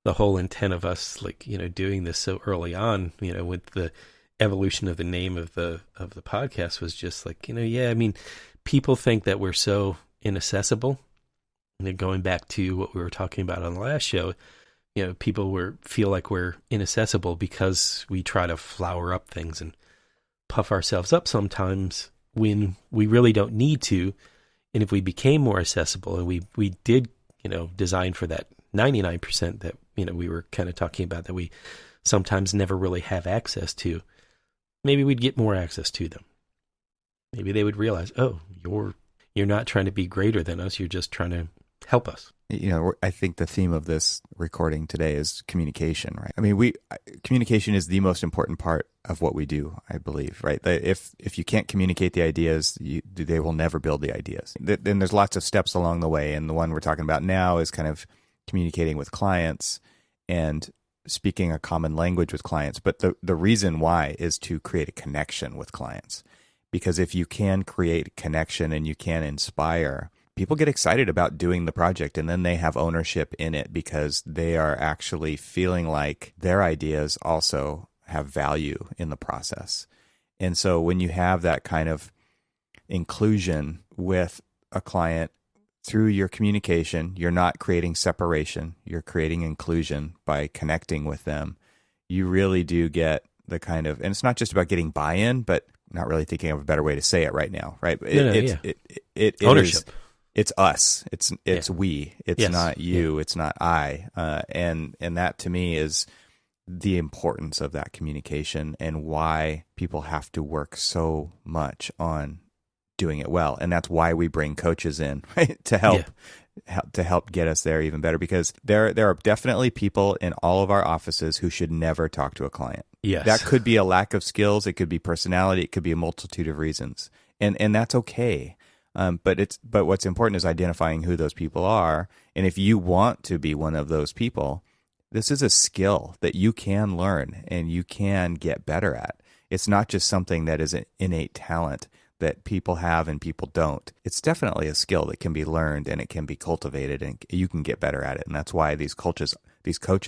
the whole intent of us, like, doing this so early on, with the evolution of the name of the podcast was just like, people think that we're so inaccessible. And then going back to what we were talking about on the last show, people feel like we're inaccessible because we try to flower up things and puff ourselves up sometimes when we really don't need to. And if we became more accessible and we did, design for that 99% that, we were kind of talking about that we sometimes never really have access to, maybe we'd get more access to them. Maybe they would realize, oh, you're not trying to be greater than us. You're just trying to help us. I think the theme of this recording today is communication, right? I mean, communication is the most important part of what we do, I believe, right? If you can't communicate the ideas, they will never build the ideas. Then there's lots of steps along the way, and the one we're talking about now is kind of communicating with clients and speaking a common language with clients. But the reason why is to create a connection with clients. Because if you can create connection and you can inspire, people get excited about doing the project, and then they have ownership in it because they are actually feeling like their ideas also have value in the process. And so when you have that kind of inclusion with a client through your communication, you're not creating separation, you're creating inclusion by connecting with them. You really do get the kind of, and it's not just about getting buy-in, but not really thinking of a better way to say it right now, right? It ownership. It's us. It's we. It's Yes. not you. It's not I. And that to me is the importance of that communication and why people have to work so much on doing it well. And that's why we bring coaches in, right? To help get us there even better, because there are definitely people in all of our offices who should never talk to a client. Yes. That could be a lack of skills, it could be personality, it could be a multitude of reasons. And that's okay. But what's important is identifying who those people are. And if you want to be one of those people, this is a skill that you can learn and you can get better at. It's not just something that is an innate talent that people have and people don't. It's definitely a skill that can be learned and it can be cultivated and you can get better at it. And that's why these coaches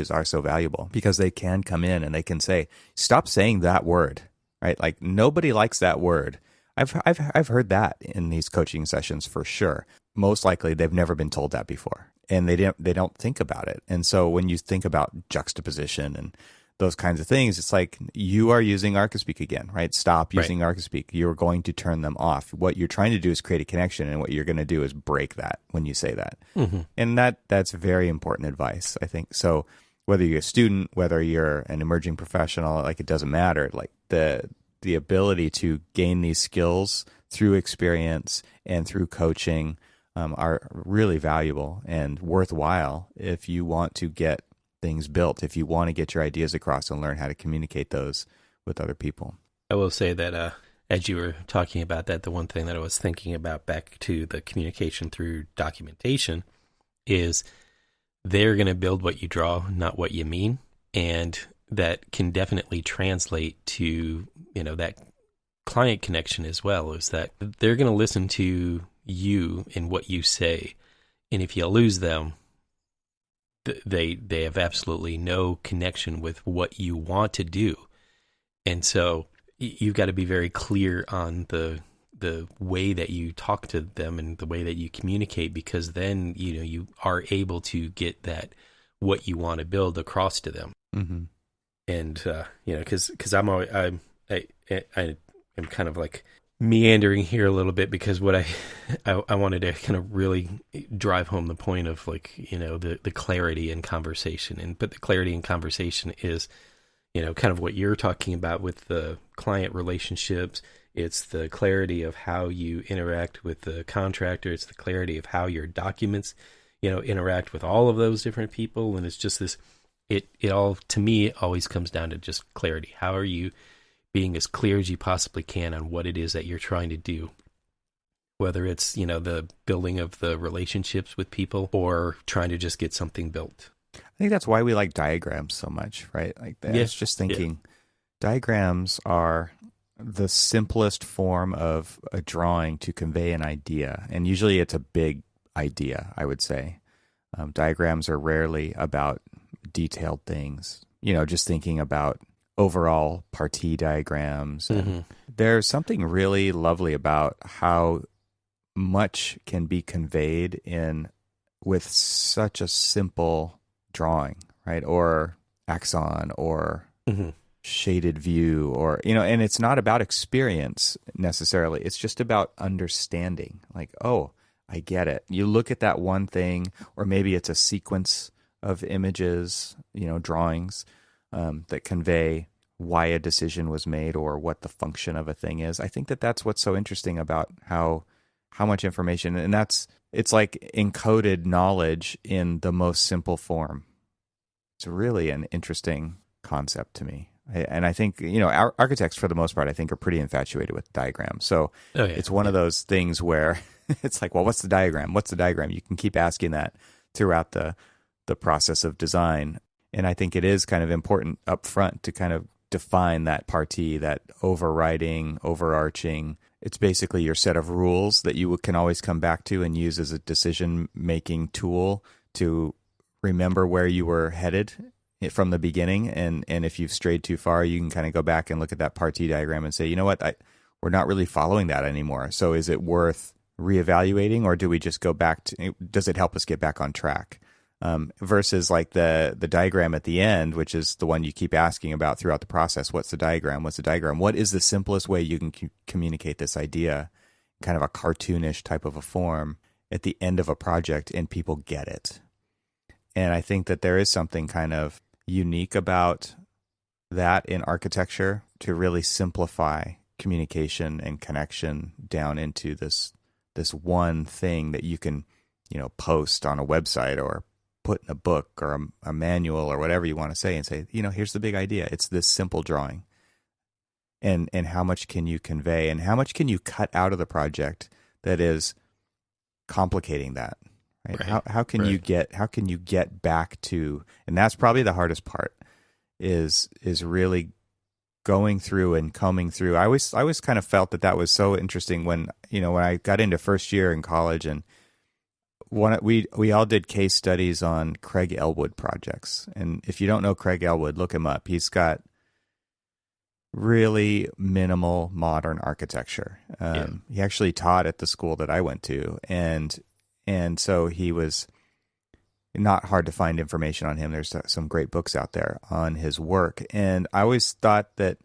are so valuable, because they can come in and they can say, stop saying that word, right? Like nobody likes that word. I've heard that in these coaching sessions for sure. Most likely they've never been told that before and they don't think about it. And so when you think about juxtaposition and those kinds of things, it's like you are using Archispeak again, right? Stop using Archispeak. You're going to turn them off. What you're trying to do is create a connection, and what you're going to do is break that when you say that. Mm-hmm. And that's very important advice, I think. So whether you're a student, whether you're an emerging professional, like it doesn't matter. Like the ability to gain these skills through experience and through coaching are really valuable and worthwhile if you want to get things built, if you want to get your ideas across and learn how to communicate those with other people. I will say that as you were talking about that, the one thing that I was thinking about back to the communication through documentation is they're going to build what you draw, not what you mean. And that can definitely translate to, that client connection as well, is that they're going to listen to you and what you say. And if you lose them, they have absolutely no connection with what you want to do. And so you've got to be very clear on the way that you talk to them and the way that you communicate, because then, you are able to get that, what you want to build across to them. Mm-hmm. And, cause I'm kind of like meandering here a little bit, because what I wanted to kind of really drive home the point of, like, the clarity in conversation, but the clarity in conversation is, kind of what you're talking about with the client relationships. It's the clarity of how you interact with the contractor. It's the clarity of how your documents, interact with all of those different people. And it's just this, it all, to me, always comes down to just clarity. How are you being as clear as you possibly can on what it is that you're trying to do? Whether it's, the building of the relationships with people or trying to just get something built. I think that's why we like diagrams so much, right? Like, I was just thinking, diagrams are the simplest form of a drawing to convey an idea. And usually it's a big idea, I would say. Diagrams are rarely about detailed things, just thinking about overall partie diagrams. And there's something really lovely about how much can be conveyed with such a simple drawing, right? Or axon or shaded view, or, and it's not about experience necessarily. It's just about understanding, like, oh, I get it. You look at that one thing, or maybe it's a sequence of images, drawings that convey why a decision was made or what the function of a thing is. I think that's what's so interesting about how much information, and it's like encoded knowledge in the most simple form. It's really an interesting concept to me. And I think, our architects, for the most part, I think are pretty infatuated with diagrams. So it's one of those things where it's like, well, what's the diagram? What's the diagram? You can keep asking that throughout the process of design. And I think it is kind of important up front to kind of define that partie, that overarching. It's basically your set of rules that you can always come back to and use as a decision-making tool to remember where you were headed from the beginning. And if you've strayed too far, you can kind of go back and look at that partie diagram and say, you know what, we're not really following that anymore. So is it worth reevaluating, or do we just go back to, does it help us get back on track? Versus like the diagram at the end, which is the one you keep asking about throughout the process. What's the diagram? What's the diagram? What is the simplest way you can communicate this idea, kind of a cartoonish type of a form at the end of a project, and people get it? And I think that there is something kind of unique about that in architecture, to really simplify communication and connection down into this one thing that you can, post on a website or put in a book or a manual or whatever you want to say, and say, here's the big idea. It's this simple drawing. And how much can you convey, and how much can you cut out of the project that is complicating that? Right? How can you get back to, and that's probably the hardest part, is really going through and combing through. I always kind of felt that was so interesting when I got into first year in college, and we all did case studies on Craig Elwood projects. And if you don't know Craig Elwood, look him up. He's got really minimal modern architecture. He actually taught at the school that I went to, and so he was not hard to find information on him. There's some great books out there on his work. And I always thought that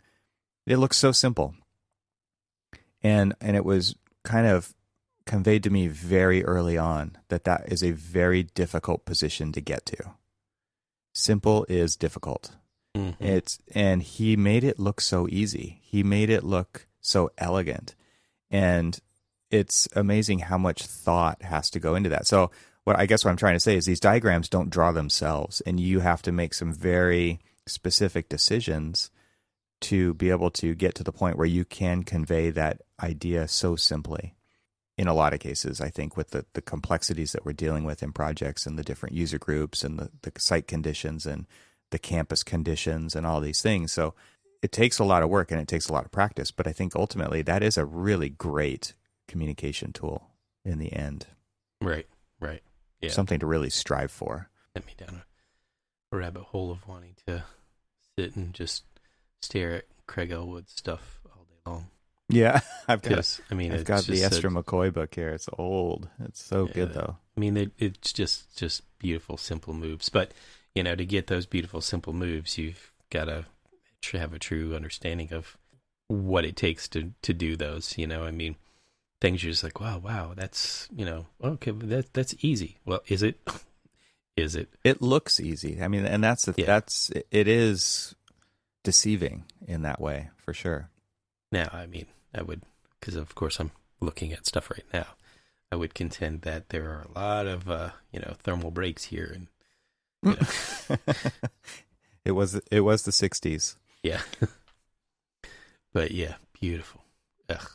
it looked so simple. And it was kind of conveyed to me very early on that is a very difficult position to get to. Simple is difficult. Mm-hmm. And he made it look so easy. He made it look so elegant. And it's amazing how much thought has to go into that. So what I'm trying to say is these diagrams don't draw themselves, and you have to make some very specific decisions to be able to get to the point where you can convey that idea so simply. In a lot of cases, I think, with the complexities that we're dealing with in projects, and the different user groups, and the site conditions, and the campus conditions, and all these things. So it takes a lot of work, and it takes a lot of practice, but I think ultimately that is a really great communication tool in the end. Right. Yeah. Something to really strive for. Sent me down a rabbit hole of wanting to sit and just stare at Craig Elwood stuff all day long. Yeah, I've got the Esther McCoy book here. It's old. It's so good, though. I mean, it's just beautiful, simple moves. But, to get those beautiful, simple moves, you've got to have a true understanding of what it takes to do those. I mean, things you're just like, wow, that's, okay, that's easy. Well, is it? Is it? It looks easy. I mean, and it is deceiving in that way, for sure. Now, I mean, I would, because of course I'm looking at stuff right now, I would contend that there are a lot of, thermal breaks here. And, It was the 60s. Yeah. But yeah, beautiful. Ugh.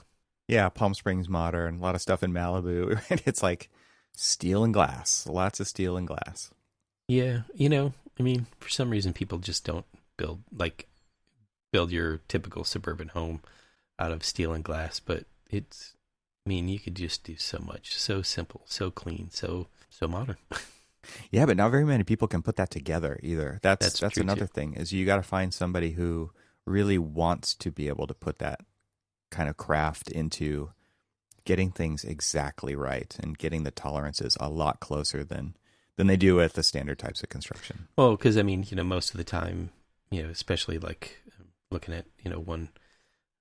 Yeah, Palm Springs modern, a lot of stuff in Malibu. It's like steel and glass, lots of steel and glass. Yeah, I mean, for some reason people just don't build your typical suburban home out of steel and glass, but you could just do so much, so simple, so clean, so modern. Yeah, but not very many people can put that together either. That's another too. thing, is you got to find somebody who really wants to be able to put that kind of craft into getting things exactly right and getting the tolerances a lot closer than they do with the standard types of construction. Well, because most of the time, especially like looking at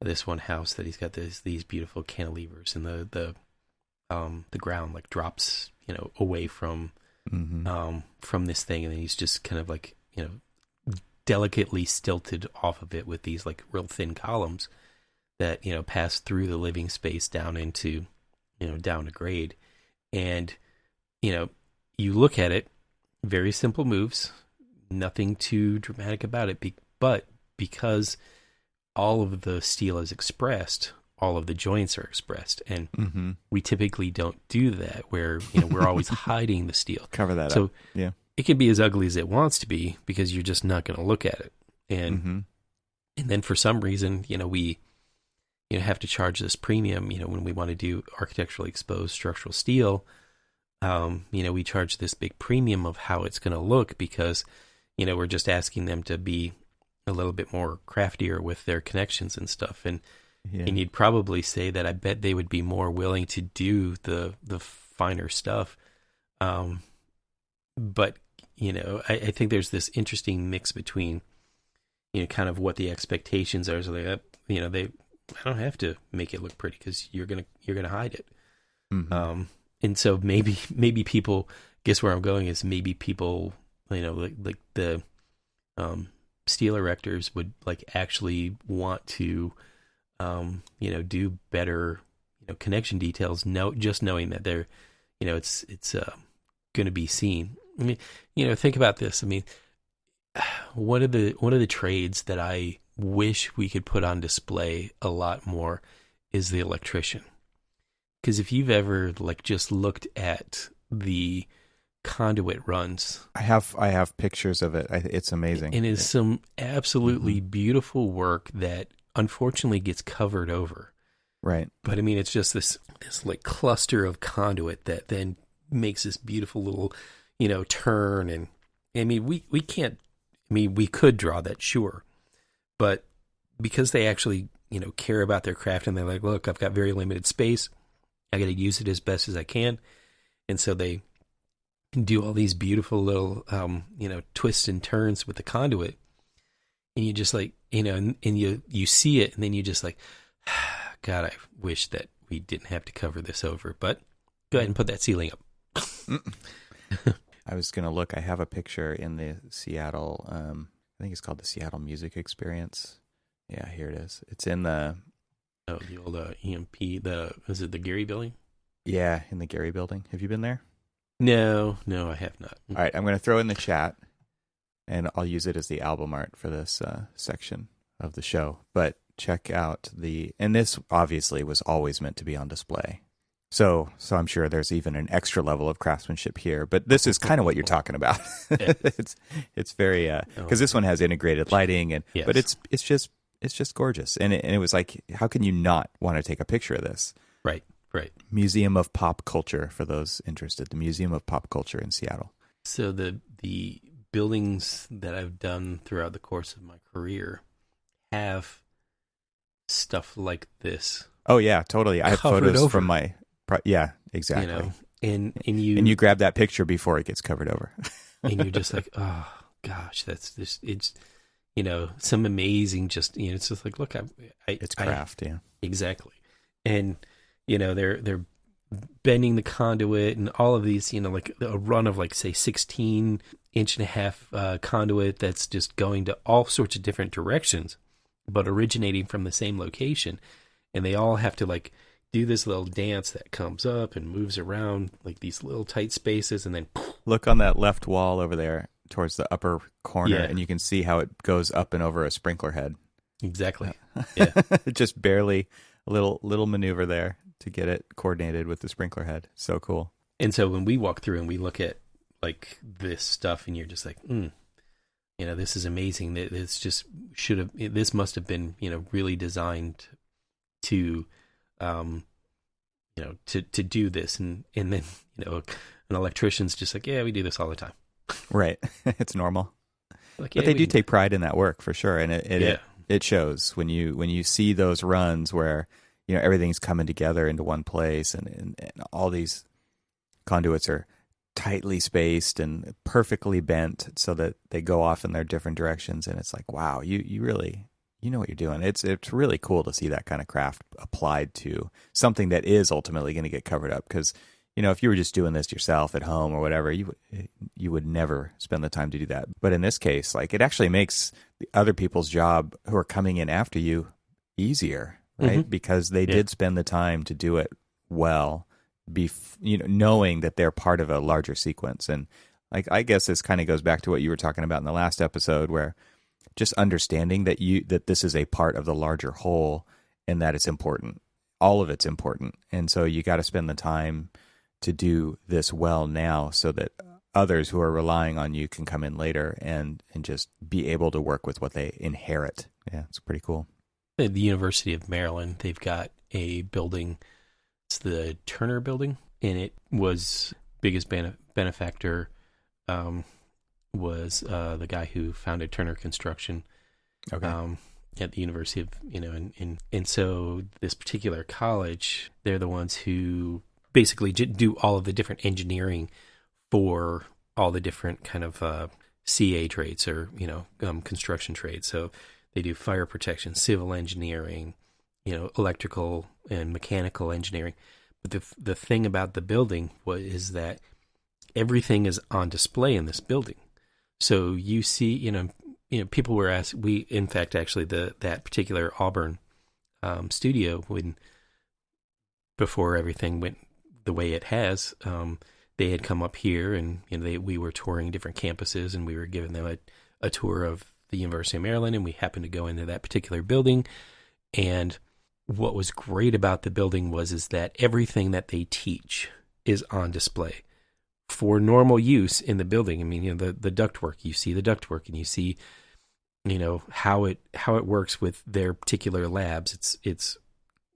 this one house that he's got these beautiful cantilevers, and the ground like drops away from this thing, and then he's just kind of like delicately stilted off of it with these like real thin columns that pass through the living space down into down to grade. And you look at it, very simple moves, nothing too dramatic about it, but because all of the steel is expressed, all of the joints are expressed, and we typically don't do that, where we're always hiding the steel. Cover that up. So yeah, it can be as ugly as it wants to be, because you're just not going to look at it. And then for some reason, we have to charge this premium, when we want to do architecturally exposed structural steel. We charge this big premium of how it's going to look, because, we're just asking them to be a little bit more craftier with their connections and stuff. And Yeah. And you'd probably say that I bet they would be more willing to do the finer stuff. But, I think there's this interesting mix between, kind of what the expectations are. So I don't have to make it look pretty because you're gonna hide it. Mm-hmm. And so maybe people, guess where I'm going is maybe people, like the steel erectors would like actually want to, do better, connection details. Just knowing that they're, it's going to be seen. I mean, think about this. I mean, one of the trades that I wish we could put on display a lot more is the electrician. Because if you've ever like just looked at the conduit runs, I have pictures of it. It's amazing. and it's some absolutely beautiful work that unfortunately gets covered over. Right. But I mean, it's just this like cluster of conduit that then makes this beautiful little, turn. And I mean, we can't. I mean, we could draw that, sure, but because they actually, care about their craft and they're like, look, I've got very limited space. I got to use it as best as I can. And so they do all these beautiful little, twists and turns with the conduit. And you just like, and you see it and then you just like, God, I wish that we didn't have to cover this over, but go ahead and put that ceiling up. I was going to look. I have a picture in the Seattle, I think it's called the Seattle Music Experience. Yeah, here it is. It's in the... Oh, the old EMP, is it the Gary building? Yeah, in the Gary building. Have you been there? No, I have not. All right, I'm going to throw in the chat, and I'll use it as the album art for this section of the show. But check out and this obviously was always meant to be on display. So I'm sure there's even an extra level of craftsmanship here, but this is kind of what you're talking about. It's very because this one has integrated lighting, and yes. But it's just gorgeous, and it was like, how can you not want to take a picture of this? Right. Museum of Pop Culture, for those interested, the Museum of Pop Culture in Seattle. So the buildings that I've done throughout the course of my career have stuff like this. Oh yeah, totally. I have photos from my. Yeah, exactly. And you grab that picture before it gets covered over. And you're just like, oh gosh, that's just, it's, some amazing, just, it's just like, look, it's craft. Yeah, exactly. And, they're bending the conduit and all of these, like a run of like, say 16.5-inch conduit that's just going to all sorts of different directions, but originating from the same location. And they all have to like do this little dance that comes up and moves around like these little tight spaces, and then look on that left wall over there towards the upper corner, and you can see how it goes up and over a sprinkler head. Exactly. Yeah. Just barely a little maneuver there to get it coordinated with the sprinkler head. So cool. And so when we walk through and we look at like this stuff, and you're just like, this is amazing. This just this must have been, really designed to, to do this. And then, an electrician's just like, yeah, we do this all the time. Right. It's normal. Like, but they do take pride in that work for sure. And it shows when you see those runs where, everything's coming together into one place, and all these conduits are tightly spaced and perfectly bent so that they go off in their different directions. And it's like, wow, you really, know what you're doing. It's really cool to see that kind of craft applied to something that is ultimately going to get covered up. Because, if you were just doing this yourself at home or whatever, you would never spend the time to do that. But in this case, like, it actually makes the other people's job who are coming in after you easier, right? Mm-hmm. Because they did spend the time to do it well, knowing that they're part of a larger sequence. And like, I guess this kind of goes back to what you were talking about in the last episode, where just understanding that this is a part of the larger whole and that it's important. All of it's important. And so you got to spend the time to do this well now so that others who are relying on you can come in later and just be able to work with what they inherit. Yeah, it's pretty cool. At the University of Maryland, they've got a building. It's the Turner Building, and it was biggest benefactor was the guy who founded Turner Construction. Okay. at the University of, and so this particular college, they're the ones who basically do all of the different engineering for all the different kind of CA trades or, construction trades. So they do fire protection, civil engineering, electrical and mechanical engineering. But the thing about the building is that everything is on display in this building. So you see, people were asked, in fact, actually that particular Auburn studio, before everything went the way it has, they had come up here and, we were touring different campuses and we were giving them a tour of the University of Maryland, and we happened to go into that particular building. And what was great about the building is that everything that they teach is on display for normal use in the building. I mean, the ductwork, you see the ductwork and you see, how it works with their particular labs. It's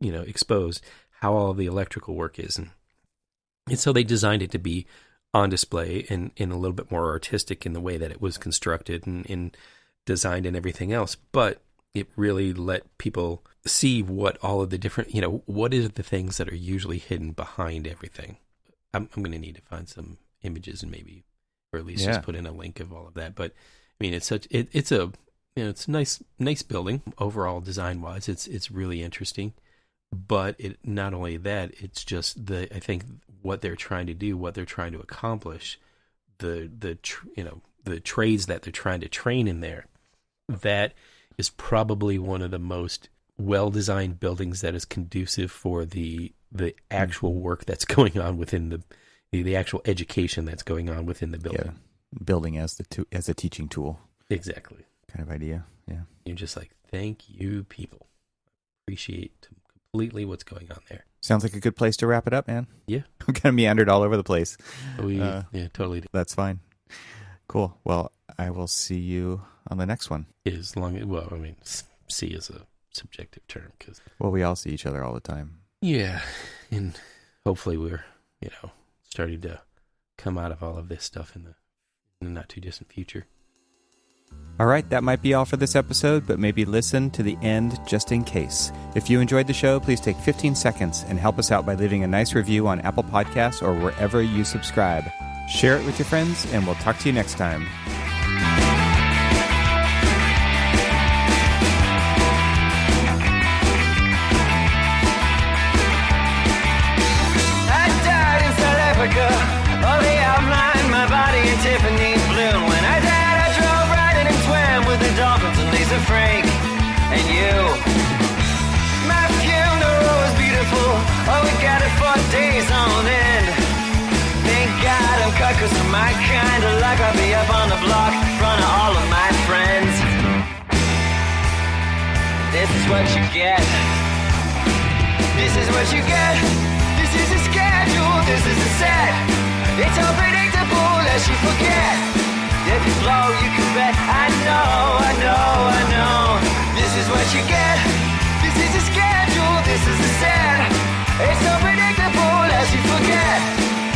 exposed how all the electrical work is. And so they designed it to be on display and a little bit more artistic in the way that it was constructed and designed and everything else. But it really let people see what all of the different, what is the things that are usually hidden behind everything. I'm going to need to find some images and maybe, or at least just put in a link of all of that. But I mean, it's a nice building overall design wise. It's really interesting, but not only that, it's just I think what they're trying to do, what they're trying to accomplish, the trades that they're trying to train in there. That is probably one of the most well-designed buildings that is conducive for the actual work that's going on within the actual education that's going on within the building. Yeah. Building as a teaching tool. Exactly. Kind of idea. Yeah. You're just like, thank you, people. Appreciate completely what's going on there. Sounds like a good place to wrap it up, man. Yeah. I'm kind of meandered all over the place. Yeah, totally. That's fine. Cool. Well, I will see you on the next one. See is a subjective term. Well, we all see each other all the time. Yeah. And hopefully we're, starting to come out of all of this stuff in the not too distant future. All right, that might be all for this episode, but maybe listen to the end just in case. If you enjoyed the show, please take 15 seconds and help us out by leaving a nice review on Apple Podcasts or wherever you subscribe. Share it with your friends, and we'll talk to you next time. Only outlined my body in Tiffany's blue. When I died, I drove right in and swam with the dolphins and Lisa Frank and you. My funeral was beautiful. Oh, we got it for days on end. Thank God I'm cut, 'cause of my kind of luck. I'll be up on the block in front of all of my friends. This is what you get. This is what you get. This is the schedule, this is the set. It's unpredictable lest you forget. If you blow, you can bet. I know. This is what you get. This is the schedule, this is the set. It's unpredictable lest you forget.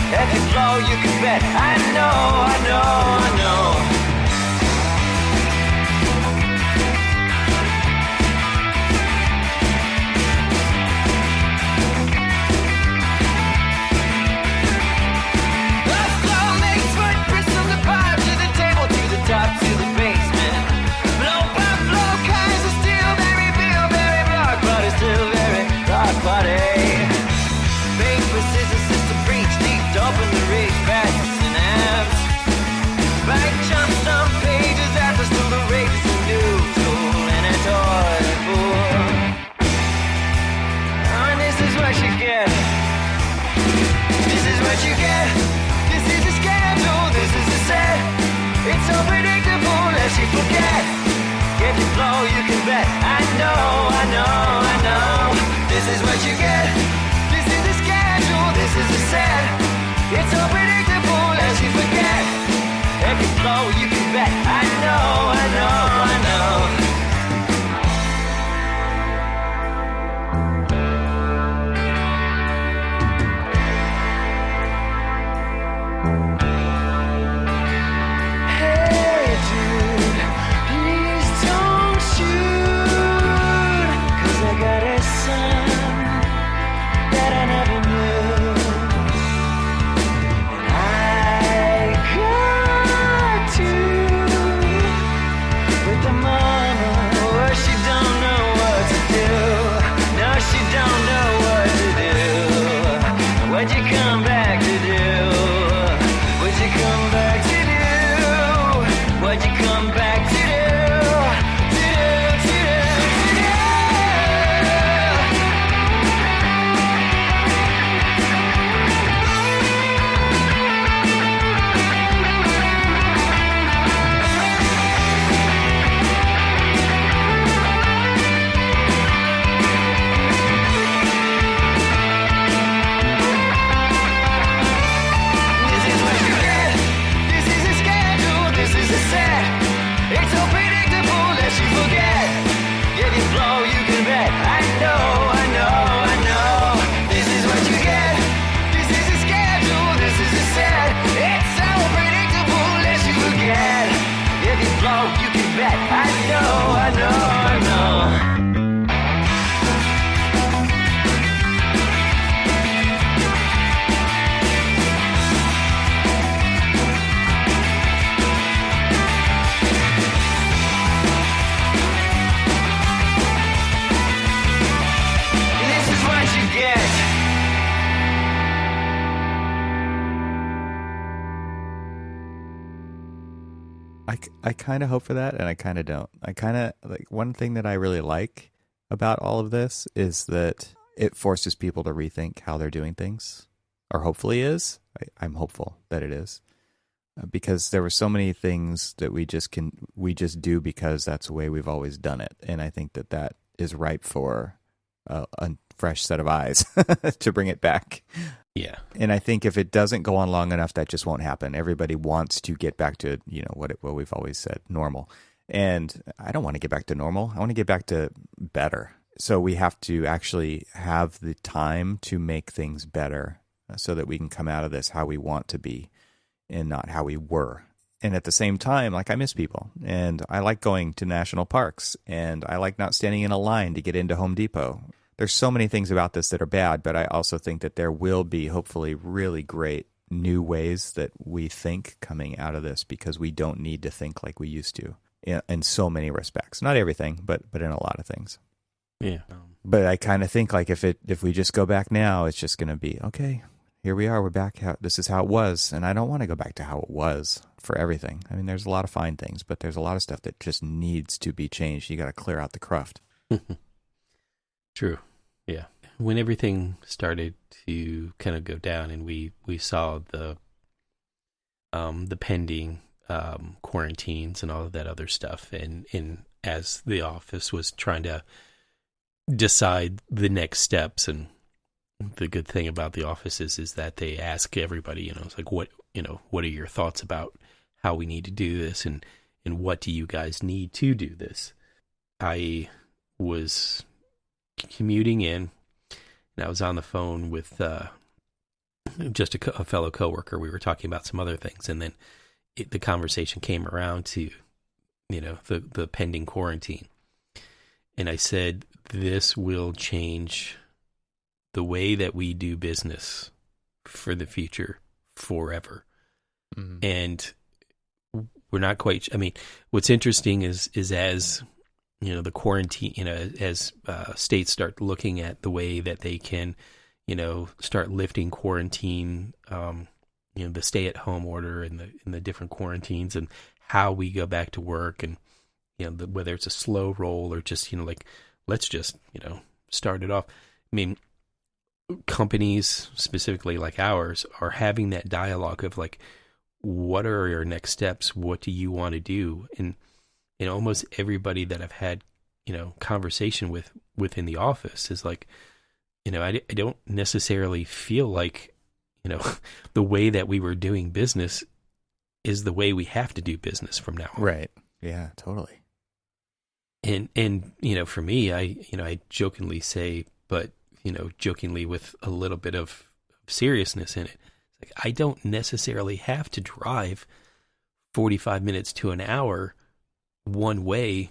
If you blow, you can bet. I know. Top to the basement. Blow by blow, kinds of steel. Very real, very rock, but it's still very rock body. Big for scissors, sister preach. Deep dope in the ridge, fast and can bet. I know. This is what you get. I kind of hope for that, and I kind of don't. I kind of like one thing that I really like about all of this is that it forces people to rethink how they're doing things, or hopefully is. I'm hopeful that it is, because there were so many things that we just do because that's the way we've always done it, and I think that is ripe for a fresh set of eyes to bring it back. Yeah. And I think if it doesn't go on long enough, that just won't happen. Everybody wants to get back to, what we've always said, normal. And I don't want to get back to normal. I want to get back to better. So we have to actually have the time to make things better so that we can come out of this how we want to be and not how we were. And at the same time, like, I miss people, and I like going to national parks, and I like not standing in a line to get into Home Depot. There's so many things about this that are bad, but I also think that there will be hopefully really great new ways that we think coming out of this, because we don't need to think like we used to in so many respects. Not everything, but in a lot of things. Yeah. But I kind of think like if we just go back now, it's just going to be, okay, here we are, we're back. This is how it was. And I don't want to go back to how it was for everything. I mean, there's a lot of fine things, but there's a lot of stuff that just needs to be changed. You got to clear out the cruft. True. Yeah. When everything started to kind of go down, and we saw the pending quarantines and all of that other stuff, and as the office was trying to decide the next steps, and the good thing about the office is that they ask everybody, it's like, what are your thoughts about how we need to do this, and what do you guys need to do this? I was commuting in, and I was on the phone with just a fellow coworker. We were talking about some other things, and then the conversation came around to the pending quarantine, and I said, this will change the way that we do business for the future forever. Mm-hmm. And we're not quite, what's interesting is as the quarantine, as states start looking at the way that they can, start lifting quarantine, the stay-at-home order and the different quarantines, and how we go back to work, and whether it's a slow roll or just let's just start it off. Companies specifically like ours are having that dialogue of like, what are your next steps? What do you want to do? And almost everybody that I've had, conversation with within the office is like, I don't necessarily feel like, the way that we were doing business is the way we have to do business from now on. Right. Yeah, totally. And for me, I jokingly say, but, jokingly with a little bit of seriousness in it, like, I don't necessarily have to drive 45 minutes to an hour one way,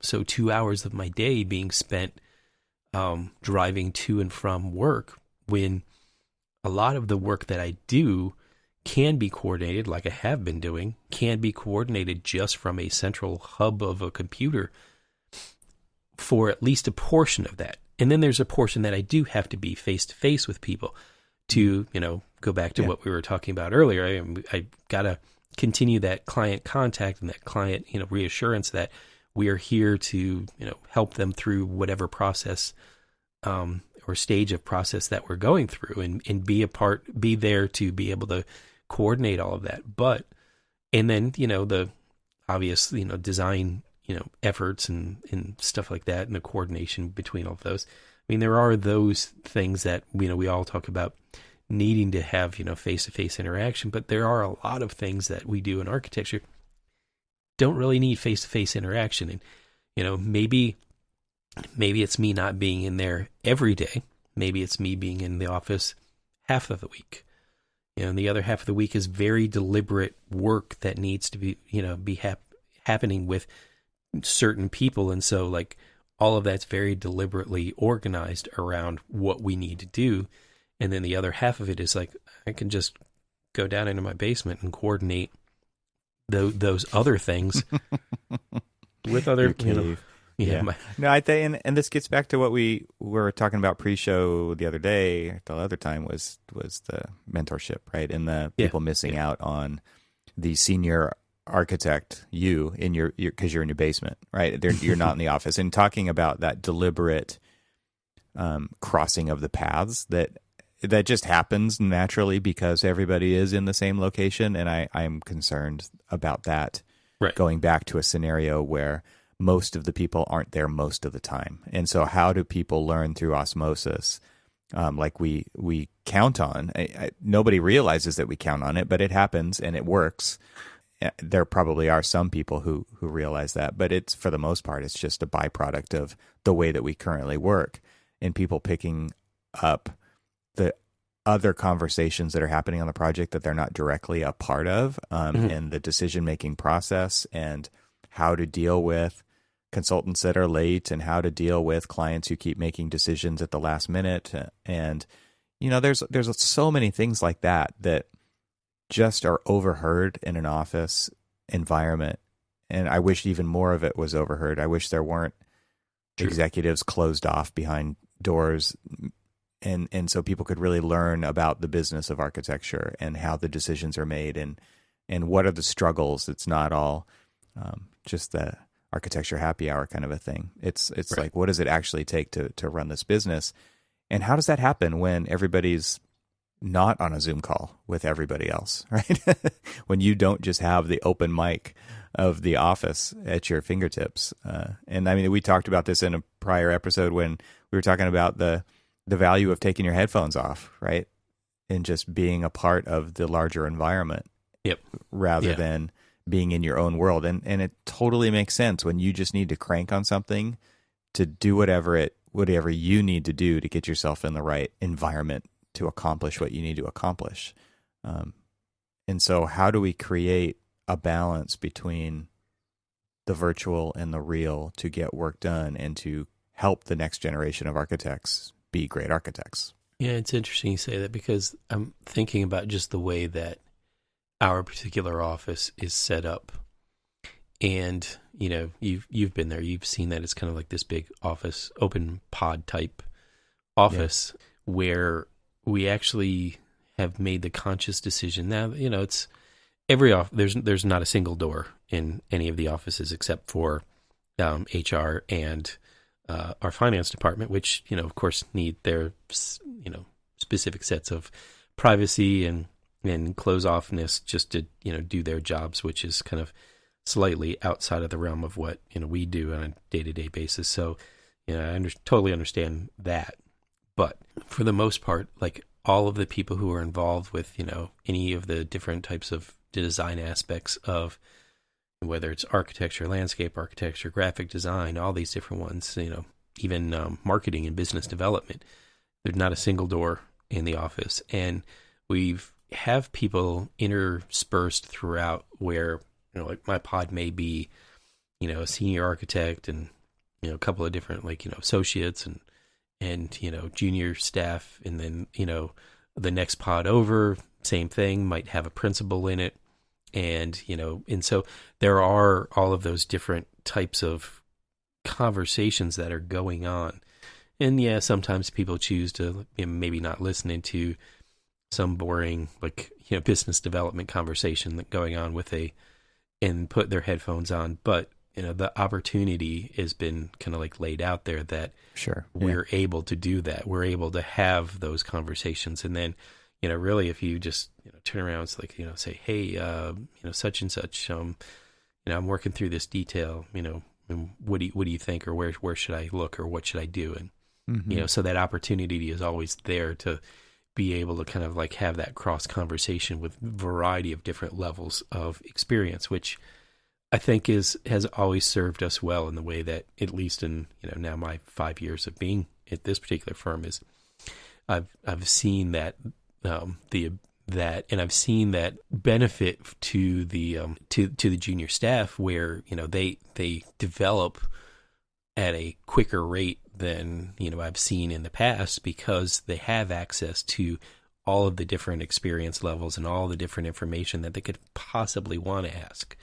so 2 hours of my day being spent driving to and from work, when a lot of the work that I do can be coordinated, like I have been doing, can be coordinated just from a central hub of a computer for at least a portion of that. And then there's a portion that I do have to be face-to-face with people to, go back to what we were talking about earlier. I got to continue that client contact and that client, reassurance that we are here to, help them through whatever process or stage of process that we're going through, and be there to be able to coordinate all of that. But, and then, the obvious, design, efforts and stuff like that, and the coordination between all of those. There are those things that, we all talk about needing to have, face-to-face interaction, but there are a lot of things that we do in architecture don't really need face-to-face interaction. And, maybe it's me not being in there every day. Maybe it's me being in the office half of the week. And the other half of the week is very deliberate work that needs to be, be happening with certain people. And so like all of that's very deliberately organized around what we need to do. And then the other half of it is like, I can just go down into my basement and coordinate those other things with other, No, I think, and this gets back to what we were talking about pre-show the other day. The other time was the mentorship, right? And the people missing out on the senior architect, in your because you're in your basement, right? You're not in the office, and talking about that deliberate crossing of the paths that just happens naturally because everybody is in the same location, and I'm concerned about that. Right. Going back to a scenario where most of the people aren't there most of the time. And so how do people learn through osmosis? Like we count on, nobody realizes that we count on it, but it happens and it works. There probably are some people who realize that, but it's, for the most part, it's just a byproduct of the way that we currently work, and people picking up the other conversations that are happening on the project that they're not directly a part of, and the decision-making process, and how to deal with consultants that are late, and how to deal with clients who keep making decisions at the last minute. And, there's so many things like that just are overheard in an office environment. And I wish even more of it was overheard. I wish there weren't executives closed off behind doors, and so people could really learn about the business of architecture and how the decisions are made, and what are the struggles. It's not all just the architecture happy hour kind of a thing. It's right. Like, what does it actually take to run this business? And how does that happen when everybody's not on a Zoom call with everybody else, right? When you don't just have the open mic of the office at your fingertips. And I mean, we talked about this in a prior episode when we were talking about the value of taking your headphones off, right? And just being a part of the larger environment. Yep. Rather than being in your own world. And it totally makes sense when you just need to crank on something to do whatever you need to do to get yourself in the right environment to accomplish what you need to accomplish. And so how do we create a balance between the virtual and the real to get work done and to help the next generation of architects be great architects? Yeah, it's interesting you say that, because I'm thinking about just the way that our particular office is set up. And, you've been there, you've seen that it's kind of like this big office, open pod type office where we actually have made the conscious decision. Now, it's every there's not a single door in any of the offices except for HR and our finance department, which, of course, need their, specific sets of privacy and close-offness just to, do their jobs, which is kind of slightly outside of the realm of what, we do on a day-to-day basis. So, I totally understand that. But for the most part, like all of the people who are involved with, any of the different types of design aspects of whether it's architecture, landscape architecture, graphic design, all these different ones, even marketing and business development, there's not a single door in the office. And we have people interspersed throughout where, like my pod may be, a senior architect and, a couple of different, associates and junior staff. And then, the next pod over, same thing, might have a principal in it. And, and so there are all of those different types of conversations that are going on. And yeah, sometimes people choose to maybe not listen into some boring, business development conversation going on and put their headphones on. But, the opportunity has been kind of laid out there that we're able to do that. We're able to have those conversations. And then, really, if you just, turn around, it's say, hey, such and such, I'm working through this detail, what do you think, or where should I look, or what should I do? And, so that opportunity is always there to be able to kind of have that cross conversation with variety of different levels of experience, which I think has always served us well in the way that, at least in, now my 5 years of being at this particular firm, is I've seen that, the that, and I've seen that benefit to the to the junior staff, where they develop at a quicker rate than I've seen in the past, because they have access to all of the different experience levels and all the different information that they could possibly want to ask.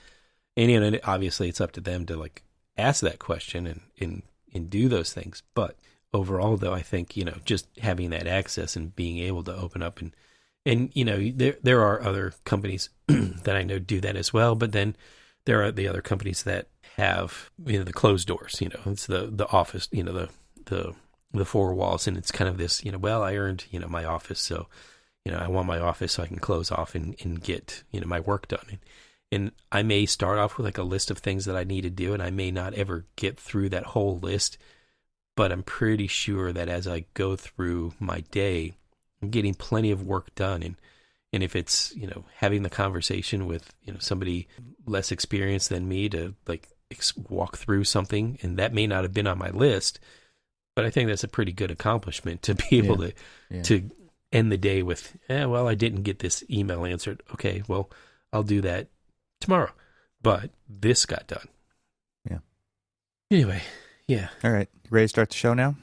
And obviously it's up to them to like ask that question and do those things. But overall, though, I think just having that access and being able to open up and there are other companies that I know do that as well. But then there are the other companies that have the closed doors. It's the office. The four walls, and it's kind of this. Well, I earned my office, so I want my office so I can close off and get my work done. And I may start off with like a list of things that I need to do, and I may not ever get through that whole list. But I'm pretty sure that as I go through my day, I'm getting plenty of work done. And if it's, having the conversation with, somebody less experienced than me to like walk through something, and that may not have been on my list, but I think that's a pretty good accomplishment to be able to end the day with, well, I didn't get this email answered. Okay, well, I'll do that tomorrow. But this got done. Yeah. Anyway, yeah. All right. You ready to start the show now?